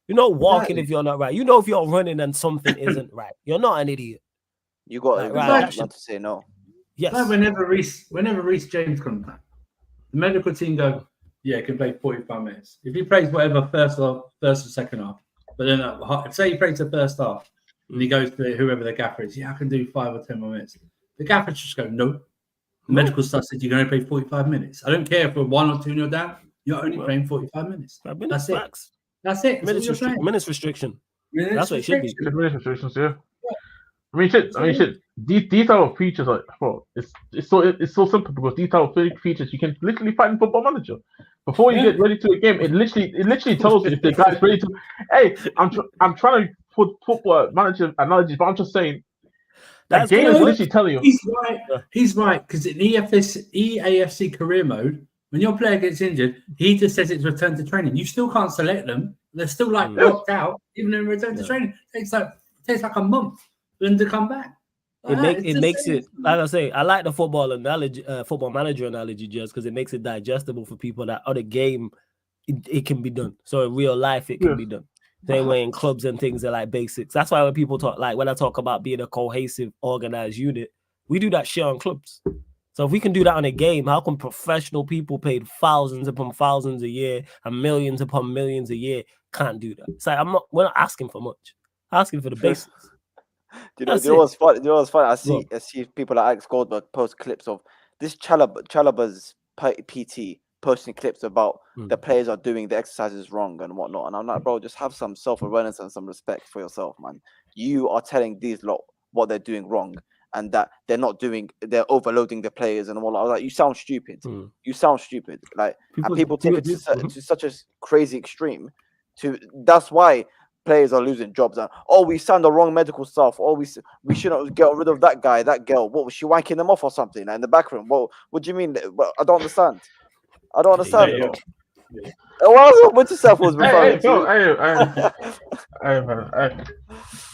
You know walking if you're not right. You know if you're running and something isn't right. You're not an idiot. You got not to say no. Yes. Like whenever Reece James comes back, the medical team go, yeah, he can play 45 minutes. If he plays whatever first or second half, but then say he plays the first half and he goes to whoever the gaffer is, I can do 5 or 10 more minutes. The gaffer just go, no. The medical staff said you're going to play 45 minutes. I don't care if we're 1 or 2-0 down. You're only playing 45 minutes. That's it. That's it. Minutes restriction. That's what it should be. Minutes restrictions, yeah. I mean, shit. These type of features, like, bro, it's so simple because these type of features you can literally find in Football Manager. Before you get ready to a game, it literally tells you if the guy's ready to. Hey, I'm trying to put Football Manager analogies, but I'm just saying. That game is literally telling you. He's right because in EAFC career mode, when your player gets injured, he just says it's return to training. You still can't select them. They're still locked out, even in return to training. It takes like a month for them to come back. It makes it, like I say, I like the football manager analogy just because it makes it digestible for people that other game it can be done. So in real life it can be done. Same way in clubs and things are like basics. That's why when people talk, like when I talk about being a cohesive, organized unit, we do that shit on clubs. So if we can do that on a game, how come professional people paid thousands upon thousands a year and millions upon millions a year can't do that? It's like we're not asking for much. Asking for the basics. Do you know what's funny? I see people like Alex Goldberg post clips of this Chalaba's PT posting clips about the players are doing the exercises wrong and whatnot. And I'm like, bro, just have some self-awareness and some respect for yourself, man. You are telling these lot what they're doing wrong and that they're overloading the players and all. I was like, you sound stupid. You sound stupid. Like, and people take it to such a crazy extreme. That's why players are losing jobs. And we signed the wrong medical staff. We shouldn't get rid of that guy, that girl. What was she wanking them off or something? Like, in the back room. Well, what do you mean? I don't understand. I don't understand. What yourself was referring to. Hey, man.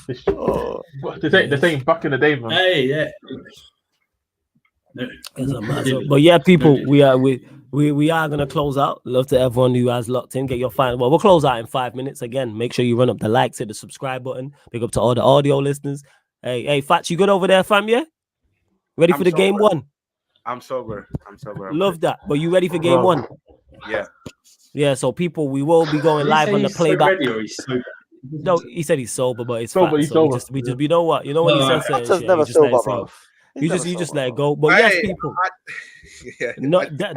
The thing back in the day, man. Hey, yeah. But yeah, people, we are gonna close out. Love to everyone who has locked in. Get your final. Well, we'll close out in 5 minutes. Again, make sure you run up the likes, hit the subscribe button. Big up to all the audio listeners. Hey, Fats, you good over there, fam? Yeah, ready for the game one? I'm sober. Love that. But you ready for game one? Yeah. Yeah. So people, we will be going live on the playback. So No, he said he's sober, but it's sober. Fats, so we just you know what when he says That's certain shit, never you just let it sober, go. bro. You just let it go. But yes, people.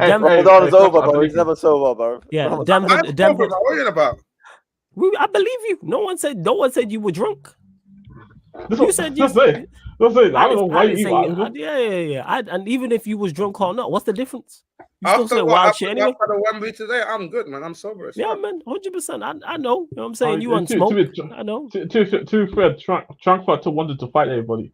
Ramadan's over, bro. He's never sober, bro. Yeah, Denver. What are you about? I believe you. No one said you were drunk. You said you. I don't know why you. Yeah. And even if you was drunk or not, what's the difference? You After still say wild shit anyway. After the Wembley today, I'm good, man. I'm sober. Yeah, man, 100%. I know. You know what I'm saying? You on smoke. I know. Too fair. Frankfurt wanted to fight everybody.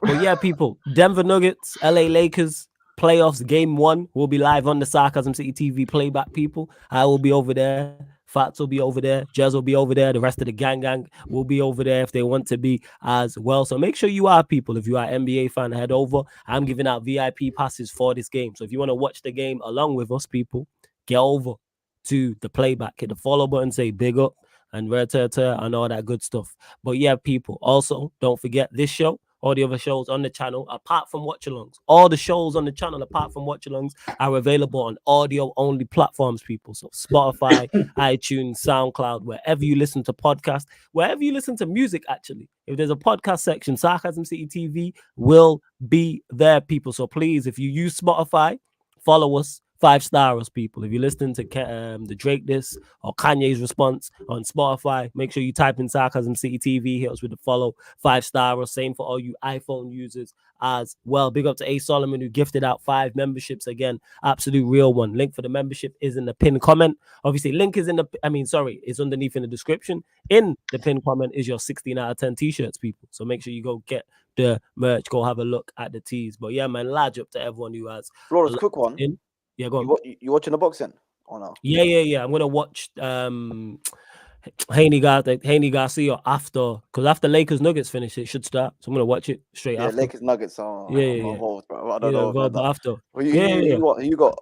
But yeah, people, Denver Nuggets, LA Lakers, playoffs, game 1 will be live on the Sarcasm City TV playback, people. I will be over there. Fats will be over there. Jez will be over there. The rest of the gang will be over there if they want to be as well. So make sure you are, people. If you are an NBA fan, head over. I'm giving out VIP passes for this game. So if you want to watch the game along with us, people, get over to the playback. Hit the follow button, say big up and and all that good stuff. But yeah, people, also, don't forget this show. All the other shows on the channel, apart from watch-alongs. All the shows on the channel, apart from watch-alongs, are available on audio-only platforms, people. So Spotify, iTunes, SoundCloud, wherever you listen to podcasts, wherever you listen to music, actually. If there's a podcast section, Sarcasm City TV will be there, people. So please, if you use Spotify, follow us. 5-star us, people. If you're listening to the Drake diss or Kanye's response on Spotify, make sure you type in Sarcasm City TV. Hit us with the follow. 5-star us. Same for all you iPhone users as well. Big up to A. Solomon, who gifted out 5 memberships. Again, absolute real one. Link for the membership is in the pinned comment. Obviously, link is it's underneath in the description. In the pinned comment is your 16 out of 10 t-shirts, people. So make sure you go get the merch. Go have a look at the tees. But yeah, man, large up to everyone who has. Flores, quick one. Yeah, go on. You watching the boxing or no? Yeah. I'm gonna watch Haney Garcia after Lakers Nuggets finish. It should start, so I'm gonna watch it straight after. Lakers Nuggets. Involved, bro. I don't know about that. After. Well, you got.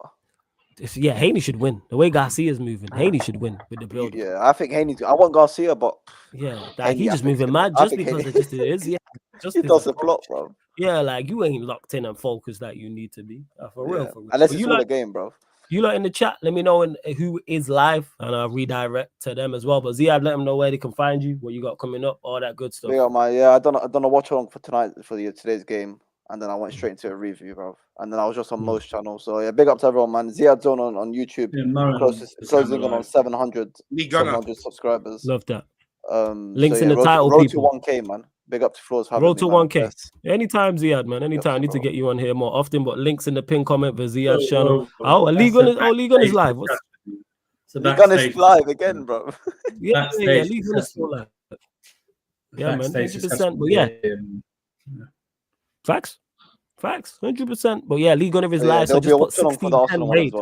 Yeah, Haney should win. The way Garcia's moving, Haney should win with the build. Yeah, I think Haney. I want Garcia, but he's just moving mad just because it just is. Yeah, just he does the plot, bro. Yeah, like you ain't locked in and focused like you need to be for real. Unless it's the game, bro. You lot in the chat, let me know who is live, and I'll redirect to them as well. But Ziad, let them know where they can find you, what you got coming up, all that good stuff. I done a watch along for today's game, and then I went straight into a review, bro. And then I was just on most channels. So yeah, big up to everyone, man. Ziad Zone on YouTube, closing on 700 subscribers. Love that. Links in the title, road people. To 1K, man. Big up to Floors. Road to 1K. Anytime, Ziad, man. Anytime. I need to get you on here more often, but links in the pin comment for Ziad's channel. League Gun is live. League Gun is live again, bro. Yeah, League Gun is still live. Yeah, man. 100%. But yeah. Facts. 100%. But yeah, League Gunner is live. So just put 16 raid.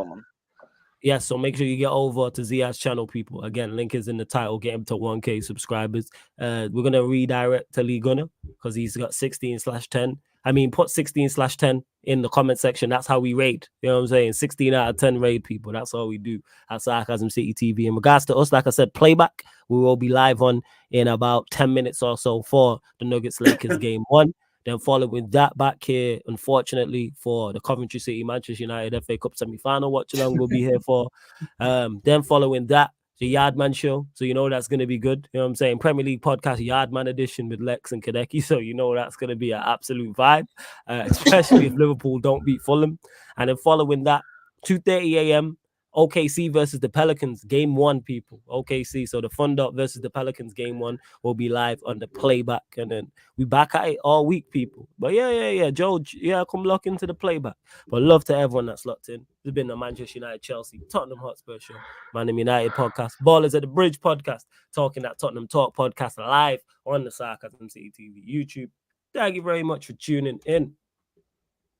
Yes, so make sure you get over to Ziad's channel, people. Again, link is in the title. Get him to 1K subscribers. We're going to redirect to Lee Gunner because he's got 16/10. I mean, put 16/10 in the comment section. That's how we rate. You know what I'm saying? 16 out of 10 raid, people. That's all we do at Sarcasm City TV. In regards to us, like I said, playback, we will be live on in about 10 minutes or so for the Nuggets Lakers game 1. Then following that, back here, unfortunately, for the Coventry City Manchester United FA Cup semi-final watch along we'll be here for. Then following that, the Yardman show. So you know that's going to be good. You know what I'm saying? Premier League podcast Yardman edition with Lex and Kadeki. So you know that's going to be an absolute vibe, especially if Liverpool don't beat Fulham. And then following that, 2:30 a.m. OKC versus the Pelicans, game 1, people. OKC. So the Thunder versus the Pelicans, game 1 will be live on the playback. And then we back at it all week, people. But yeah. Joe, come lock into the playback. But love to everyone that's locked in. This has been the Manchester United, Chelsea, Tottenham Hotspur show, Man United podcast, Ballers at the Bridge podcast, talking that Tottenham Talk podcast live on the Sarcasm City TV YouTube. Thank you very much for tuning in.